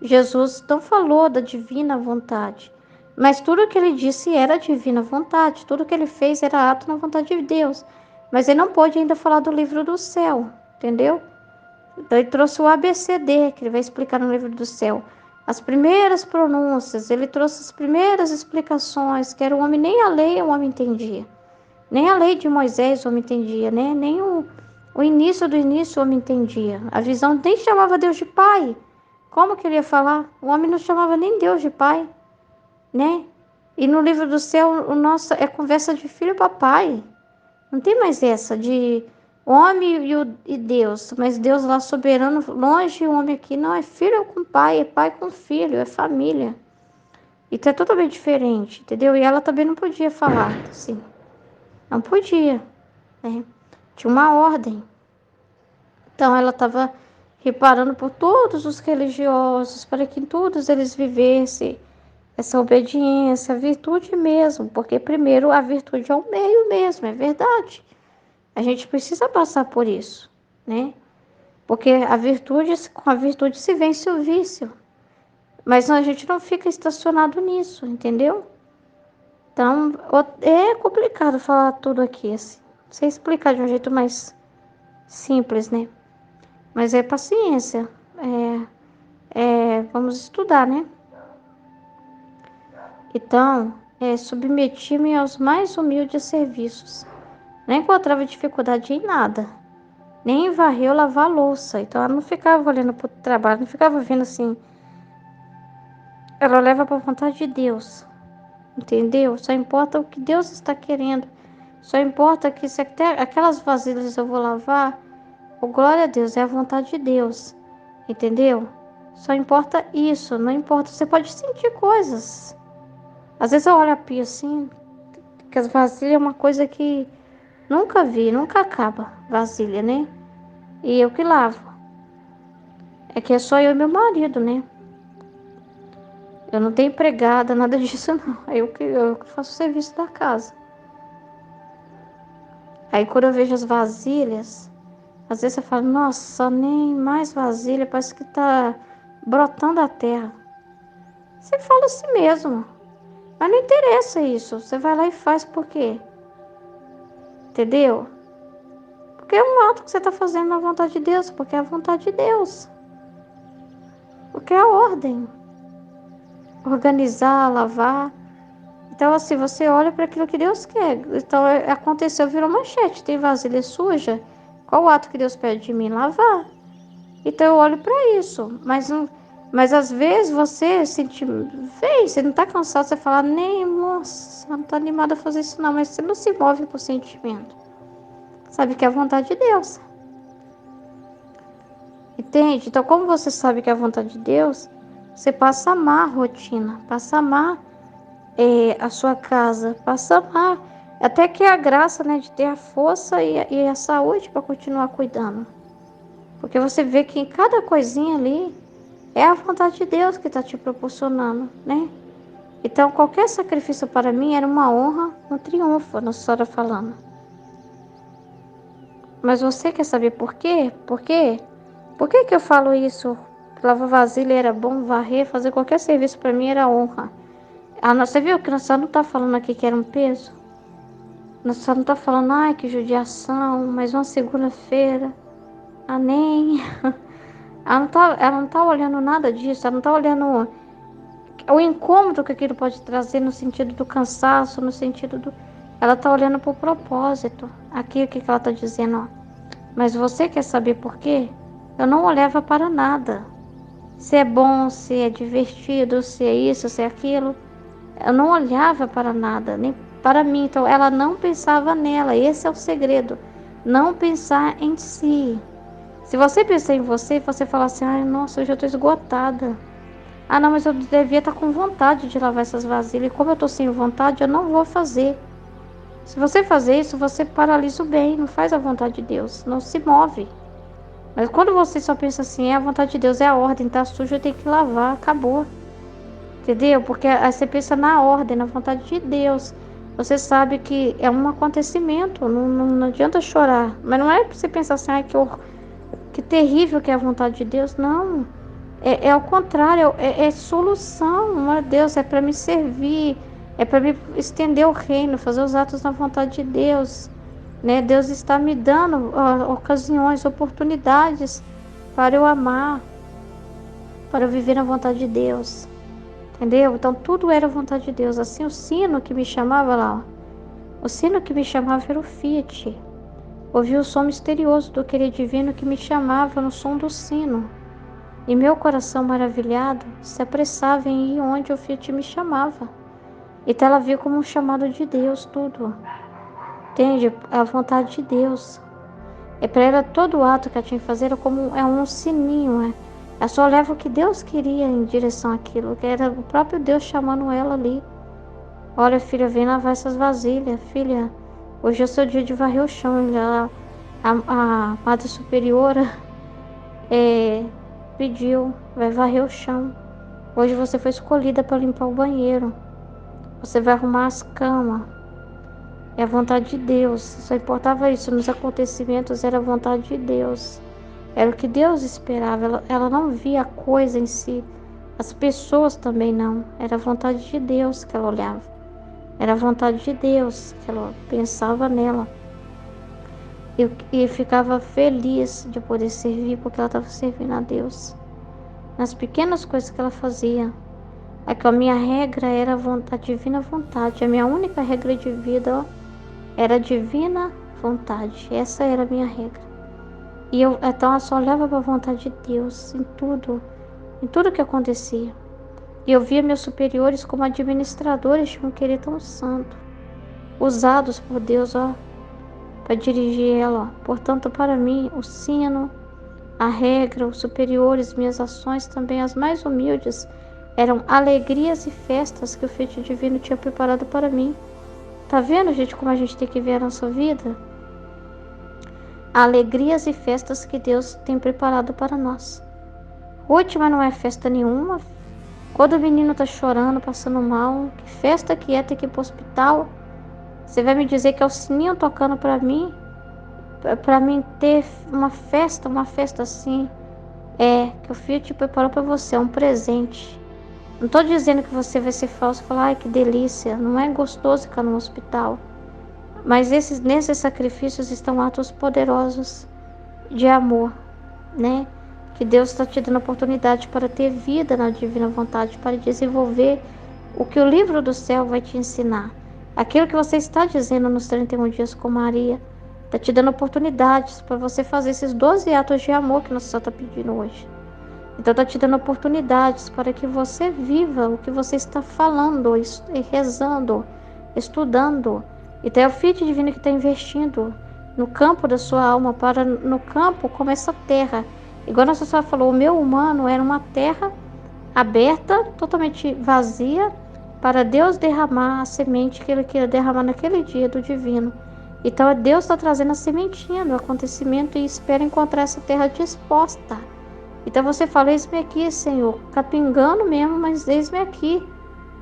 A: Jesus não falou da divina vontade. Mas tudo que ele disse era divina vontade. Tudo que ele fez era ato na vontade de Deus. Mas ele não pôde ainda falar do livro do céu. Entendeu? Então ele trouxe o ABCD, que ele vai explicar no livro do céu. As primeiras pronúncias. Ele trouxe as primeiras explicações. Que era o homem, nem a lei o homem entendia. Nem a lei de Moisés o homem entendia, né? Nem o início do início o homem entendia. A visão nem chamava Deus de Pai. Como que ele ia falar? O homem não chamava nem Deus de Pai, né? E no livro do céu, o nosso é conversa de filho para pai. Não tem mais essa de homem e Deus. Mas Deus lá soberano, longe, o homem aqui. Não, é filho com pai, é pai com filho, é família. Então é totalmente diferente, entendeu? E ela também não podia falar assim. Não podia, né? Tinha uma ordem. Então ela estava reparando por todos os religiosos, para que todos eles vivessem essa obediência, a virtude mesmo, porque primeiro a virtude é o meio mesmo, é verdade. A gente precisa passar por isso, né? Porque com a virtude se vence o vício. Mas a gente não fica estacionado nisso, entendeu? Então, é complicado falar tudo aqui, assim. Sei explicar de um jeito mais simples, né? Mas é paciência. Vamos estudar, né? Então, submeti-me aos mais humildes serviços. Não encontrava dificuldade em nada, nem em varrer ou lavar a louça. Então, ela não ficava olhando para o trabalho, não ficava vendo assim. Ela leva para a vontade de Deus, entendeu? Só importa o que Deus está querendo. Só importa que se até aquelas vasilhas eu vou lavar, oh, glória a Deus, é a vontade de Deus, entendeu? Só importa isso, não importa. Você pode sentir coisas. Às vezes eu olho a pia assim, que as vasilhas é uma coisa que nunca vi, nunca acaba, vasilha, né? E eu que lavo. É que é só eu e meu marido, né? Eu não tenho empregada, nada disso não. Eu que faço o serviço da casa. Aí quando eu vejo as vasilhas, às vezes eu falo, nossa, nem mais vasilha, parece que tá brotando a terra. Você fala assim mesmo. Mas não interessa isso. Você vai lá e faz por quê? Entendeu? Porque é um ato que você está fazendo na vontade de Deus, porque é a vontade de Deus. Porque é a ordem. Organizar, lavar. Então, assim, você olha para aquilo que Deus quer. Então, aconteceu, virou manchete. Tem vasilha suja? Qual o ato que Deus pede de mim? Lavar. Então, eu olho para isso. Mas às vezes você sente... Vem, você não está cansado, você fala, nem, nossa, não está animada a fazer isso não. Mas você não se move por sentimento. Sabe que é a vontade de Deus. Entende? Então, como você sabe que é a vontade de Deus, você passa a amar a rotina, passa a amar a sua casa, passa a amar, até que é a graça, né, de ter a força e a saúde para continuar cuidando. Porque você vê que em cada coisinha ali é a vontade de Deus que está te proporcionando, né? Então, qualquer sacrifício para mim era uma honra, um triunfo, a Nossa Senhora falando. Mas você quer saber por quê? Por quê? Por que que eu falo isso? Lavar vasilha era bom, varrer, fazer qualquer serviço para mim era honra. Você viu que nós só não tá falando aqui que era um peso? Nós só não tá falando, ai, que judiação, mais uma segunda-feira. Ah, nem. Ela não tá olhando nada disso, ela não tá olhando o incômodo que aquilo pode trazer no sentido do cansaço, no sentido do... Ela tá olhando pro propósito. Aqui o que ela tá dizendo, ó. Mas você quer saber por quê? Eu não olhava para nada. Se é bom, se é divertido, se é isso, se é aquilo. Eu não olhava para nada, nem para mim. Então, ela não pensava nela. Esse é o segredo. Não pensar em si. Se você pensar em você, você fala assim, ai, nossa, hoje eu estou esgotada. Ah, não, mas eu devia estar com vontade de lavar essas vasilhas. E como eu estou sem vontade, eu não vou fazer. Se você fazer isso, você paralisa o bem, não faz a vontade de Deus, não se move. Mas quando você só pensa assim, a vontade de Deus é a ordem, tá sujo, eu tenho que lavar, acabou. Entendeu? Porque aí você pensa na ordem, na vontade de Deus. Você sabe que é um acontecimento, não adianta chorar. Mas não é pra você pensar assim, ai, que terrível que é a vontade de Deus. Não. É ao contrário, é solução. Meu Deus, é para me servir, é para me estender o reino, fazer os atos na vontade de Deus. Né? Deus está me dando ocasiões, oportunidades para eu amar, para eu viver na vontade de Deus. Entendeu? Então tudo era vontade de Deus. Assim, o sino que me chamava lá, ó, o sino que me chamava era o Fiat. Ouvi o som misterioso do querer divino que me chamava no som do sino. E meu coração maravilhado se apressava em ir onde o Fiat me chamava. Então ela viu como um chamado de Deus tudo. Entende? A vontade de Deus. É para ela todo ato que ela tinha que fazer era como um sininho. Ela só leva o que Deus queria em direção àquilo, que era o próprio Deus chamando ela ali. Olha, filha, vem lavar essas vasilhas. Filha, hoje é o seu dia de varrer o chão. A Madre Superiora pediu, vai varrer o chão. Hoje você foi escolhida para limpar o banheiro. Você vai arrumar as camas. É a vontade de Deus. Só importava isso. Nos acontecimentos era a vontade de Deus. Era o que Deus esperava. Ela não via a coisa em si. As pessoas também não. Era a vontade de Deus que ela olhava. Era a vontade de Deus, que ela pensava nela. E ficava feliz de poder servir, porque ela estava servindo a Deus. Nas pequenas coisas que ela fazia. A minha regra era a divina vontade. A minha única regra de vida, ó, era a divina vontade. Essa era a minha regra. Então eu só olhava para a vontade de Deus em tudo que acontecia. E eu via meus superiores como administradores de um querer tão santo, usados por Deus, ó, para dirigir ela. Ó. Portanto, para mim, o sino, a regra, os superiores, minhas ações, também as mais humildes, eram alegrias e festas que o feito divino tinha preparado para mim. Tá vendo, gente, como a gente tem que ver a nossa vida? Alegrias e festas que Deus tem preparado para nós. Última não é festa nenhuma. Quando o menino tá chorando, passando mal, que festa que é ter que ir pro hospital? Você vai me dizer que é o sininho tocando para mim ter uma festa assim, que o filho te preparou para você, é um presente. Não tô dizendo que você vai ser falso e falar, ai que delícia, não é gostoso ficar no hospital. Mas nesses sacrifícios estão atos poderosos de amor, né? Que Deus está te dando oportunidade para ter vida na divina vontade, para desenvolver o que o livro do céu vai te ensinar. Aquilo que você está dizendo nos 31 dias com Maria, está te dando oportunidades para você fazer esses 12 atos de amor que Nossa Senhora está pedindo hoje. Então está te dando oportunidades para que você viva o que você está falando, rezando, estudando. Então é o Filho Divino que está investindo no campo da sua alma, no campo como essa terra. Igual Nossa Senhora falou, o meu humano era uma terra aberta, totalmente vazia, para Deus derramar a semente que Ele queria derramar naquele dia do divino. Então Deus está trazendo a sementinha do acontecimento e espera encontrar essa terra disposta. Então você fala, eis-me aqui, Senhor, capingando mesmo, mas eis-me aqui,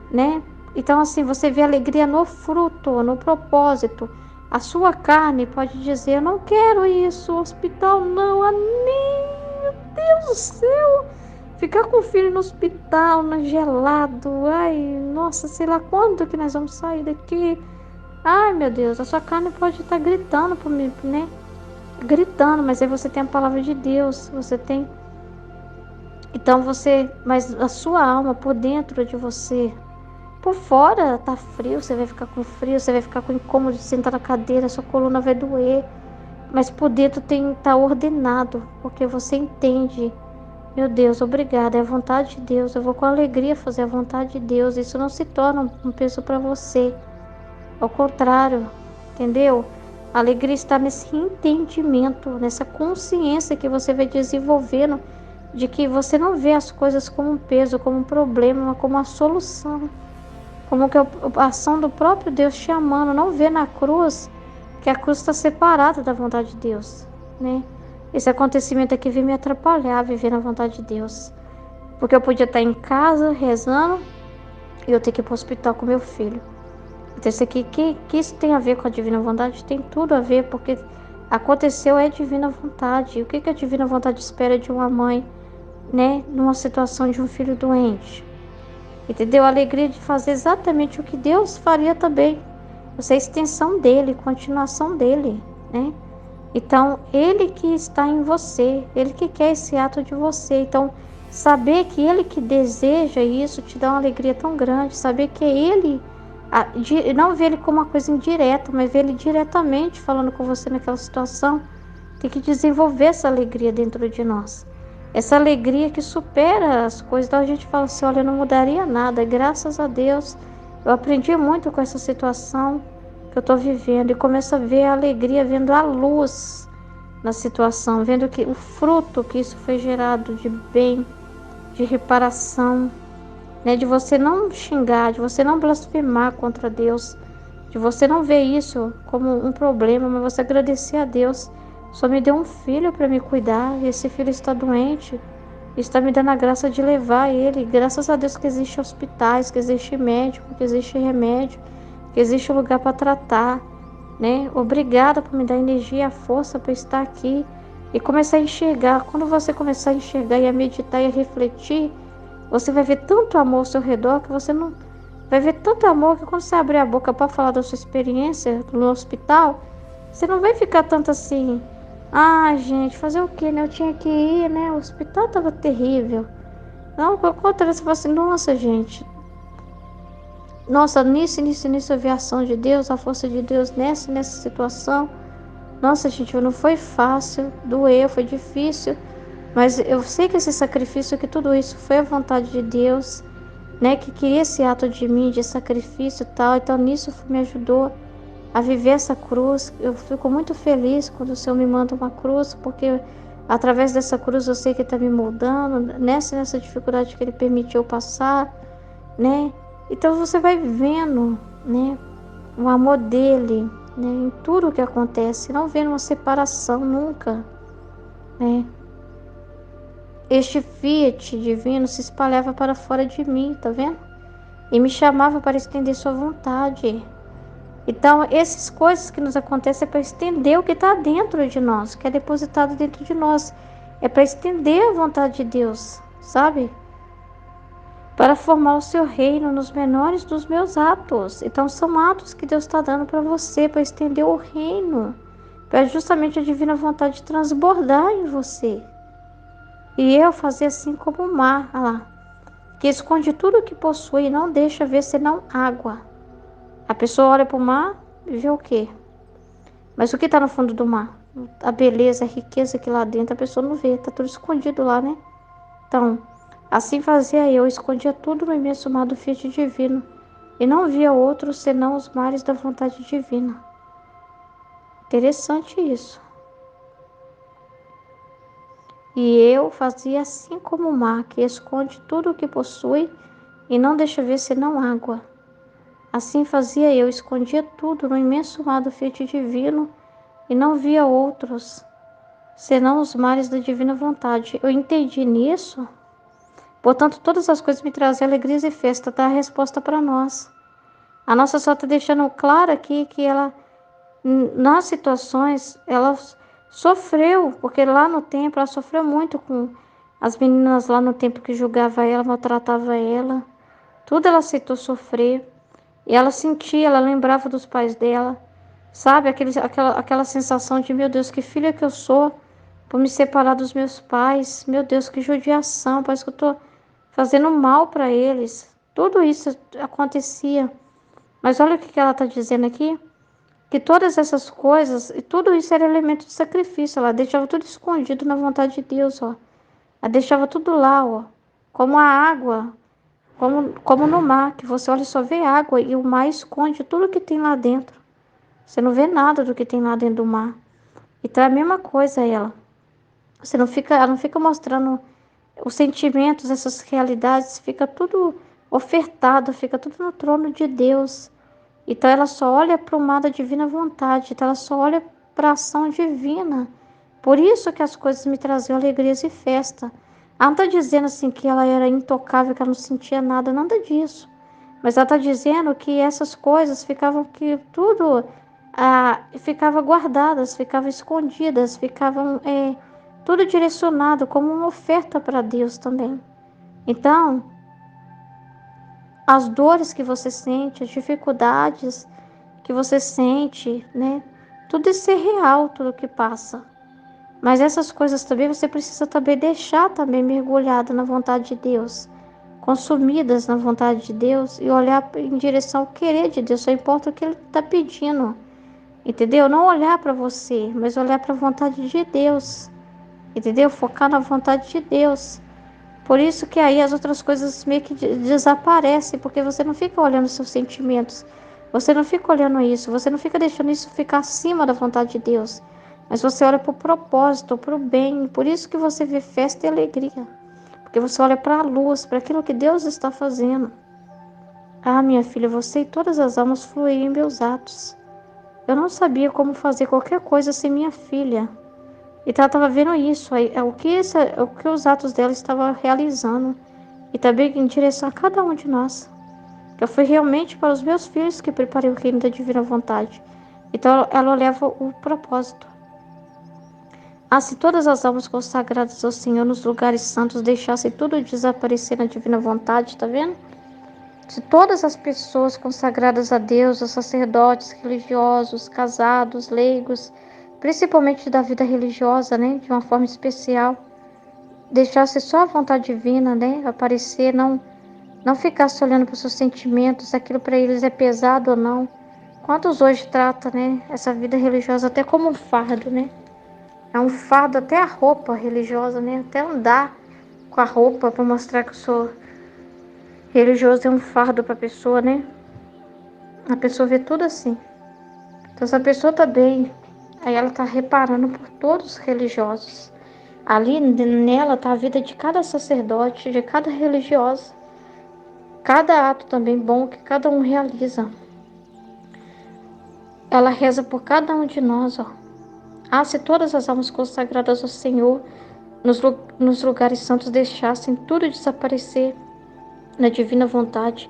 A: né? Então assim, você vê alegria no fruto, no propósito. A sua carne pode dizer, eu não quero isso, hospital não, meu Deus do céu. Ficar com o filho no hospital, gelado, ai, nossa, sei lá quando que nós vamos sair daqui. Ai, meu Deus, a sua carne pode estar gritando por mim, né? Gritando, mas aí você tem a palavra de Deus, você tem... Então mas a sua alma por dentro de você, por fora tá frio, você vai ficar com frio, você vai ficar com incômodo de sentar na cadeira, sua coluna vai doer, mas por dentro tá ordenado, porque você entende, meu Deus, obrigada, é a vontade de Deus, eu vou com alegria fazer a vontade de Deus, isso não se torna um peso para você, ao contrário, entendeu? A alegria está nesse entendimento, nessa consciência que você vai desenvolvendo, de que você não vê as coisas como um peso, como um problema, mas como uma solução. Como que a ação do próprio Deus te amando. Não vê na cruz que a cruz está separada da vontade de Deus, né? Esse acontecimento aqui veio me atrapalhar a viver na vontade de Deus. Porque eu podia estar em casa rezando e eu ter que ir para o hospital com meu filho. Então isso aqui, que isso tem a ver com a divina vontade? Tem tudo a ver, porque aconteceu é divina vontade. O que a divina vontade espera de uma mãe, né, numa situação de um filho doente? Entendeu? A alegria de fazer exatamente o que Deus faria também. Você é extensão dele, continuação dele, né? Então, ele que está em você, ele que quer esse ato de você. Então, saber que ele que deseja isso te dá uma alegria tão grande. Saber que é ele, não ver ele como uma coisa indireta, mas ver ele diretamente falando com você naquela situação, tem que desenvolver essa alegria dentro de nós. Essa alegria que supera as coisas. Então a gente fala assim, olha, eu não mudaria nada. Graças a Deus, eu aprendi muito com essa situação que eu estou vivendo. E começo a ver a alegria, vendo a luz na situação. Vendo que o fruto que isso foi gerado de bem, de reparação, né? De você não xingar, de você não blasfemar contra Deus. De você não ver isso como um problema, mas você agradecer a Deus. Só me deu um filho para me cuidar, esse filho está doente, está me dando a graça de levar ele. Graças a Deus que existem hospitais, que existe médico, que existe remédio, que existe lugar para tratar, né? Obrigada por me dar energia e a força para estar aqui e começar a enxergar. Quando você começar a enxergar e a meditar e a refletir, você vai ver tanto amor ao seu redor que você não Vai ver tanto amor que quando você abrir a boca para falar da sua experiência no hospital, você não vai ficar tanto assim. Ah, gente, fazer o quê, né? Eu tinha que ir, né? O hospital tava terrível. Não, ao contrário, você fala assim, nossa, gente. Nossa, nisso eu vi a ação de Deus, a força de Deus nessa situação. Nossa, gente, não foi fácil, doeu, foi difícil. Mas eu sei que esse sacrifício, que tudo isso foi a vontade de Deus, né? Que queria esse ato de mim, de sacrifício e tal. Então nisso me ajudou a viver essa cruz. Eu fico muito feliz quando o Senhor me manda uma cruz, porque através dessa cruz eu sei que está me moldando, nessa dificuldade que Ele permitiu passar, né? Então você vai vendo, né? O amor dele, né? Em tudo que acontece, não vendo uma separação nunca, né? Este fiat divino se espalhava para fora de mim, tá vendo? E me chamava para estender sua vontade. Então, essas coisas que nos acontecem é para estender o que está dentro de nós, que é depositado dentro de nós. É para estender a vontade de Deus, sabe? Para formar o seu reino nos menores dos meus atos. Então, são atos que Deus está dando para você, para estender o reino, para justamente a divina vontade transbordar em você. E eu fazer assim como o mar, olha lá, que esconde tudo o que possui e não deixa ver senão água. A pessoa olha para o mar e vê o quê? Mas o que está no fundo do mar? A beleza, a riqueza que lá dentro a pessoa não vê, está tudo escondido lá, né? Então, assim fazia eu, escondia tudo no imenso mar do Fiat divino e não via outro senão os mares da vontade divina. Interessante isso. E eu fazia assim como o mar, que esconde tudo o que possui e não deixa ver senão água. Assim fazia eu, escondia tudo no imenso mar do Fiat divino e não via outros senão os mares da divina vontade. Eu entendi nisso. Portanto, todas as coisas me trazem alegrias e festa, dá a resposta para nós. A nossa só está deixando claro aqui que ela, nas situações, ela sofreu, porque lá no templo ela sofreu muito com as meninas lá no templo que julgava ela, maltratava ela. Tudo ela aceitou sofrer. E ela sentia, ela lembrava dos pais dela. Sabe, aquela sensação de, meu Deus, que filha que eu sou por me separar dos meus pais. Meu Deus, que judiação, parece que eu estou fazendo mal para eles. Tudo isso acontecia. Mas olha o que ela está dizendo aqui. Que todas essas coisas, e tudo isso era elemento de sacrifício. Ela deixava tudo escondido na vontade de Deus, ó. Ela deixava tudo lá, ó. Como a água, como no mar, que você olha e só vê água e o mar esconde tudo que tem lá dentro. Você não vê nada do que tem lá dentro do mar. Então é a mesma coisa ela. Ela não fica mostrando os sentimentos, essas realidades, fica tudo ofertado, fica tudo no trono de Deus. Então ela só olha para o mar da divina vontade, então ela só olha para a ação divina. Por isso que as coisas me traziam alegrias e festa. Ela não está dizendo assim que ela era intocável, que ela não sentia nada, nada disso. Mas ela está dizendo que essas coisas ficavam, que tudo ficava guardadas, ficavam escondidas, ficavam tudo direcionado como uma oferta para Deus também. Então, as dores que você sente, as dificuldades que você sente, né? Tudo isso é real, tudo que passa. Mas essas coisas também você precisa também deixar também mergulhada na vontade de Deus, consumidas na vontade de Deus e olhar em direção ao querer de Deus. Só importa o que Ele está pedindo, entendeu? Não olhar para você, mas olhar para a vontade de Deus, entendeu? Focar na vontade de Deus. Por isso que aí as outras coisas meio que desaparecem, porque você não fica olhando seus sentimentos, você não fica olhando isso, você não fica deixando isso ficar acima da vontade de Deus, mas você olha para o propósito, para o bem. Por isso que você vê festa e alegria, porque você olha para a luz, para aquilo que Deus está fazendo. Ah, minha filha, você e todas as almas fluíram em meus atos. Eu não sabia como fazer qualquer coisa sem minha filha. Então ela estava vendo isso, o que os atos dela estavam realizando. E também em direção a cada um de nós. Eu fui realmente para os meus filhos que preparei o reino da divina vontade. Então ela leva o propósito. Ah, se todas as almas consagradas ao Senhor nos lugares santos deixassem tudo desaparecer na divina vontade, tá vendo? Se todas as pessoas consagradas a Deus, os sacerdotes, religiosos, casados, leigos, principalmente da vida religiosa, né, de uma forma especial, deixasse só a vontade divina, né, aparecer, não ficasse olhando para os seus sentimentos, aquilo para eles é pesado ou não. Quantos hoje tratam, né, essa vida religiosa até como um fardo, né? É um fardo até a roupa religiosa, né? Até andar com a roupa para mostrar que eu sou religioso é um fardo para a pessoa, né? A pessoa vê tudo assim. Então, se a pessoa tá bem, aí ela tá reparando por todos os religiosos. Ali nela tá a vida de cada sacerdote, de cada religiosa. Cada ato também bom que cada um realiza. Ela reza por cada um de nós, ó. Ah, se todas as almas consagradas ao Senhor nos lugares santos deixassem tudo desaparecer na divina vontade,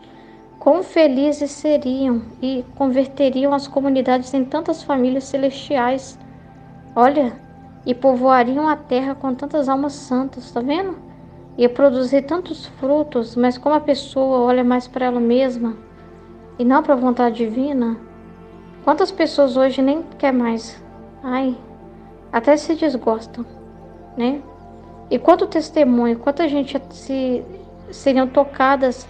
A: quão felizes seriam e converteriam as comunidades em tantas famílias celestiais. Olha, e povoariam a terra com tantas almas santas, tá vendo? Ia produzir tantos frutos, mas como a pessoa olha mais para ela mesma e não para a vontade divina, quantas pessoas hoje nem quer mais? Ai, até se desgostam, né? E quanto testemunho, quanta gente seriam tocadas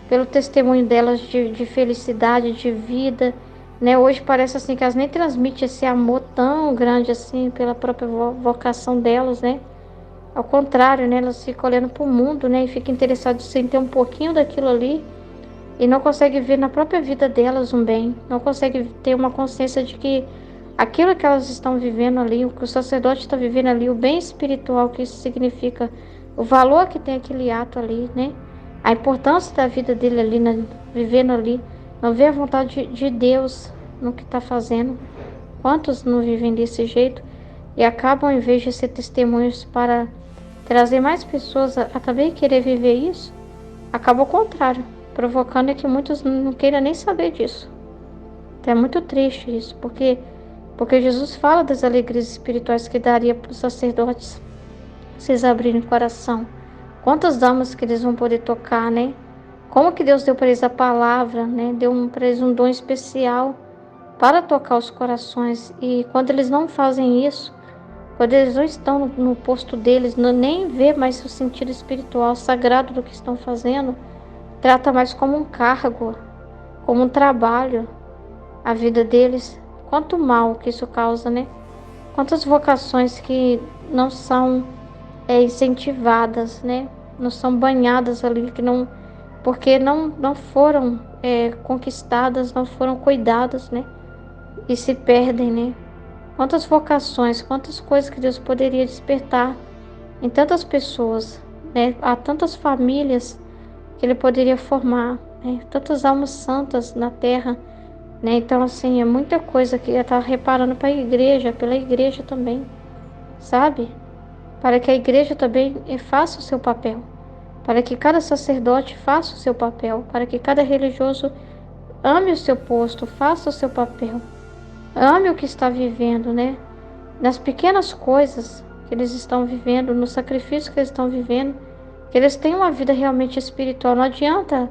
A: pelo testemunho delas de felicidade, de vida, né? Hoje parece assim que elas nem transmitem esse amor tão grande assim pela própria vocação delas, né? Ao contrário, né? Elas ficam olhando para o mundo, né? E ficam interessadas em ter um pouquinho daquilo ali e não conseguem ver na própria vida delas um bem, não conseguem ter uma consciência de que aquilo que elas estão vivendo ali, o que o sacerdote está vivendo ali, o bem espiritual que isso significa, o valor que tem aquele ato ali, né? A importância da vida dele ali, né? Vivendo ali, não vê a vontade de Deus no que está fazendo. Quantos não vivem desse jeito e acabam, em vez de ser testemunhos para trazer mais pessoas a também querer viver isso, acaba ao contrário, provocando que muitos não queiram nem saber disso. Então é muito triste isso, porque Jesus fala das alegrias espirituais que daria para os sacerdotes se eles abrirem o coração. Quantas almas que eles vão poder tocar, né? Como que Deus deu para eles a palavra, né? Deu para eles um dom especial para tocar os corações. E quando eles não fazem isso, quando eles não estão no posto deles, nem vê mais o sentido espiritual sagrado do que estão fazendo, trata mais como um cargo, como um trabalho, a vida deles. Quanto mal que isso causa, né? Quantas vocações que não são incentivadas, né? Não são banhadas ali, que não, porque não foram conquistadas, não foram cuidadas, né? E se perdem, né? Quantas vocações, quantas coisas que Deus poderia despertar em tantas pessoas, né? Há tantas famílias que Ele poderia formar, né? Tantas almas santas na terra, né? Então, assim, é muita coisa que eu estava reparando para a igreja, pela igreja também, sabe? Para que a igreja também faça o seu papel, para que cada sacerdote faça o seu papel, para que cada religioso ame o seu posto, faça o seu papel, ame o que está vivendo, né? Nas pequenas coisas que eles estão vivendo, no sacrifício que eles estão vivendo, que eles tenham uma vida realmente espiritual. Não adianta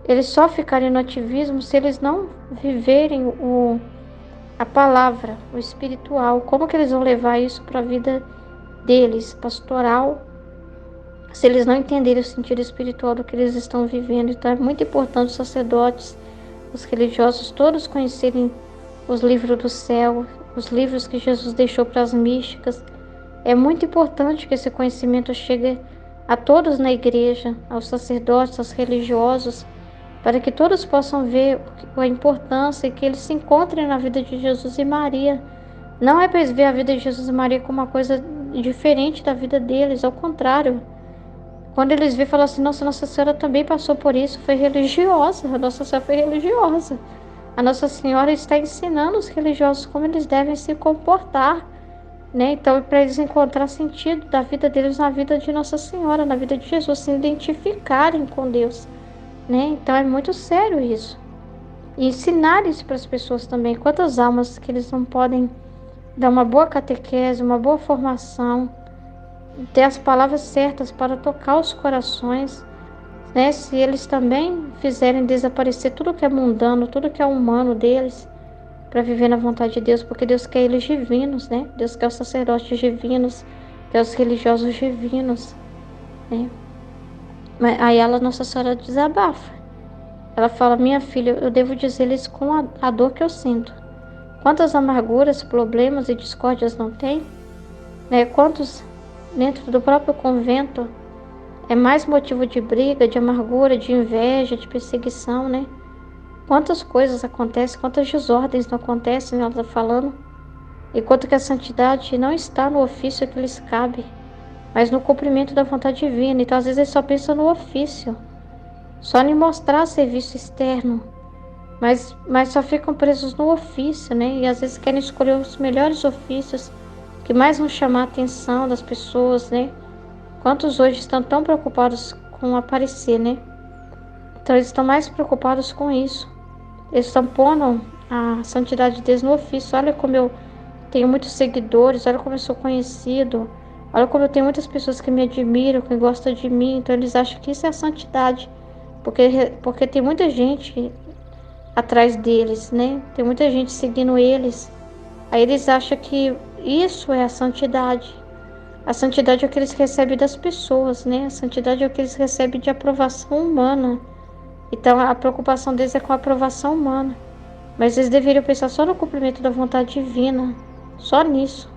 A: eles só ficarem no ativismo se eles não viverem a palavra, o espiritual. Como que eles vão levar isso para a vida deles, pastoral, se eles não entenderem o sentido espiritual do que eles estão vivendo? Então é muito importante os sacerdotes, os religiosos, todos conhecerem os livros do céu, os livros que Jesus deixou para as místicas. É muito importante que esse conhecimento chegue a todos na igreja, aos sacerdotes, aos religiosos, para que todos possam ver a importância e que eles se encontrem na vida de Jesus e Maria. Não é para eles ver a vida de Jesus e Maria como uma coisa diferente da vida deles, ao contrário. Quando eles veem, falam assim: nossa, Nossa Senhora também passou por isso, foi religiosa, a Nossa Senhora foi religiosa. A Nossa Senhora está ensinando os religiosos como eles devem se comportar, né? Então, para eles encontrar sentido da vida deles na vida de Nossa Senhora, na vida de Jesus, se identificarem com Deus, né? Então, é muito sério isso. E ensinar isso para as pessoas também. Quantas almas que eles não podem dar uma boa catequese, uma boa formação, ter as palavras certas para tocar os corações, né? Se eles também fizerem desaparecer tudo que é mundano, tudo que é humano deles, para viver na vontade de Deus, porque Deus quer eles divinos, né? Deus quer os sacerdotes divinos, quer os religiosos divinos, né? Mas aí Nossa Senhora, desabafa. Ela fala: minha filha, eu devo dizer-lhes com a dor que eu sinto. Quantas amarguras, problemas e discórdias não tem? Né? Quantos dentro do próprio convento é mais motivo de briga, de amargura, de inveja, de perseguição, né? Quantas coisas acontecem, quantas desordens não acontecem, ela está falando. Enquanto que a santidade não está no ofício que lhes cabe, mas no cumprimento da vontade divina. Então, às vezes, eles só pensam no ofício, só em mostrar serviço externo, mas só ficam presos no ofício, né? E às vezes querem escolher os melhores ofícios que mais vão chamar a atenção das pessoas, né? Quantos hoje estão tão preocupados com aparecer, né? Então, eles estão mais preocupados com isso. Eles estão pondo a santidade de Deus no ofício. Olha como eu tenho muitos seguidores, olha como eu sou conhecido, olha como eu tenho muitas pessoas que me admiram, que gostam de mim. Então eles acham que isso é a santidade, porque tem muita gente atrás deles, né? Tem muita gente seguindo eles. Aí eles acham que isso é a santidade. A santidade é o que eles recebem das pessoas, né? A santidade é o que eles recebem de aprovação humana. Então a preocupação deles é com a aprovação humana. Mas eles deveriam pensar só no cumprimento da vontade divina, só nisso,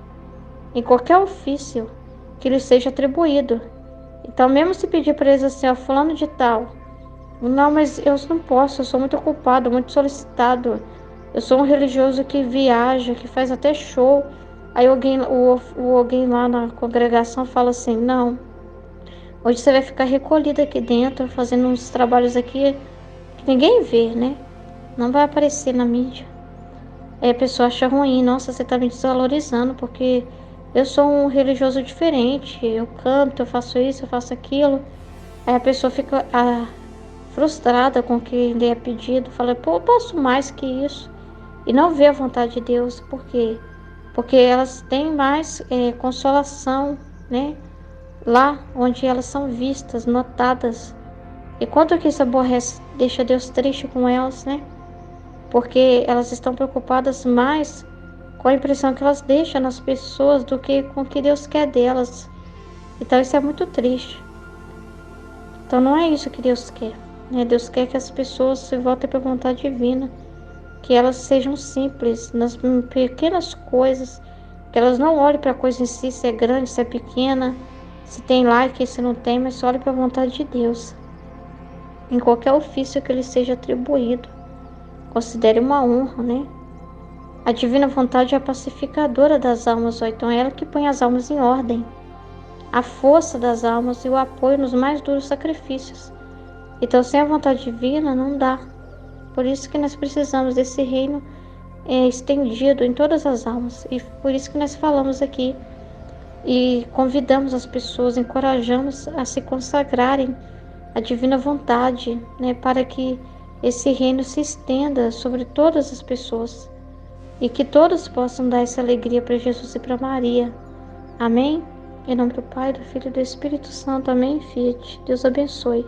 A: em qualquer ofício que lhes seja atribuído. Então, mesmo se pedir para eles assim, ó, fulano de tal, não, mas eu não posso, eu sou muito ocupado, muito solicitado, eu sou um religioso que viaja, que faz até show. Aí alguém lá na congregação fala assim: não, hoje você vai ficar recolhido aqui dentro, fazendo uns trabalhos aqui que ninguém vê, né? Não vai aparecer na mídia. Aí a pessoa acha ruim: nossa, você está me desvalorizando porque eu sou um religioso diferente, eu canto, eu faço isso, eu faço aquilo. Aí a pessoa fica frustrada com o que lhe é pedido, fala: pô, eu posso mais que isso. E não vê a vontade de Deus. Por quê? Porque elas têm mais consolação, né? Lá onde elas são vistas, notadas. E quanto que isso aborrece, deixa Deus triste com elas, né? Porque elas estão preocupadas mais com a impressão que elas deixam nas pessoas do que com o que Deus quer delas. Então isso é muito triste. Então não é isso que Deus quer, né? Deus quer que as pessoas se voltem para a vontade divina, que elas sejam simples nas pequenas coisas, que elas não olhem para a coisa em si, se é grande, se é pequena, se tem like, se não tem, mas só olhem para a vontade de Deus, em qualquer ofício que lhe seja atribuído. Considere uma honra, né? A divina vontade é a pacificadora das almas, ó. Então é ela que põe as almas em ordem, a força das almas e o apoio nos mais duros sacrifícios. Então, sem a vontade divina, não dá. Por isso que nós precisamos desse reino estendido em todas as almas. E por isso que nós falamos aqui e convidamos as pessoas, encorajamos a se consagrarem à divina vontade, né, para que esse reino se estenda sobre todas as pessoas e que todos possam dar essa alegria para Jesus e para Maria. Amém? Em nome do Pai, do Filho e do Espírito Santo. Amém, Fiat. Deus abençoe.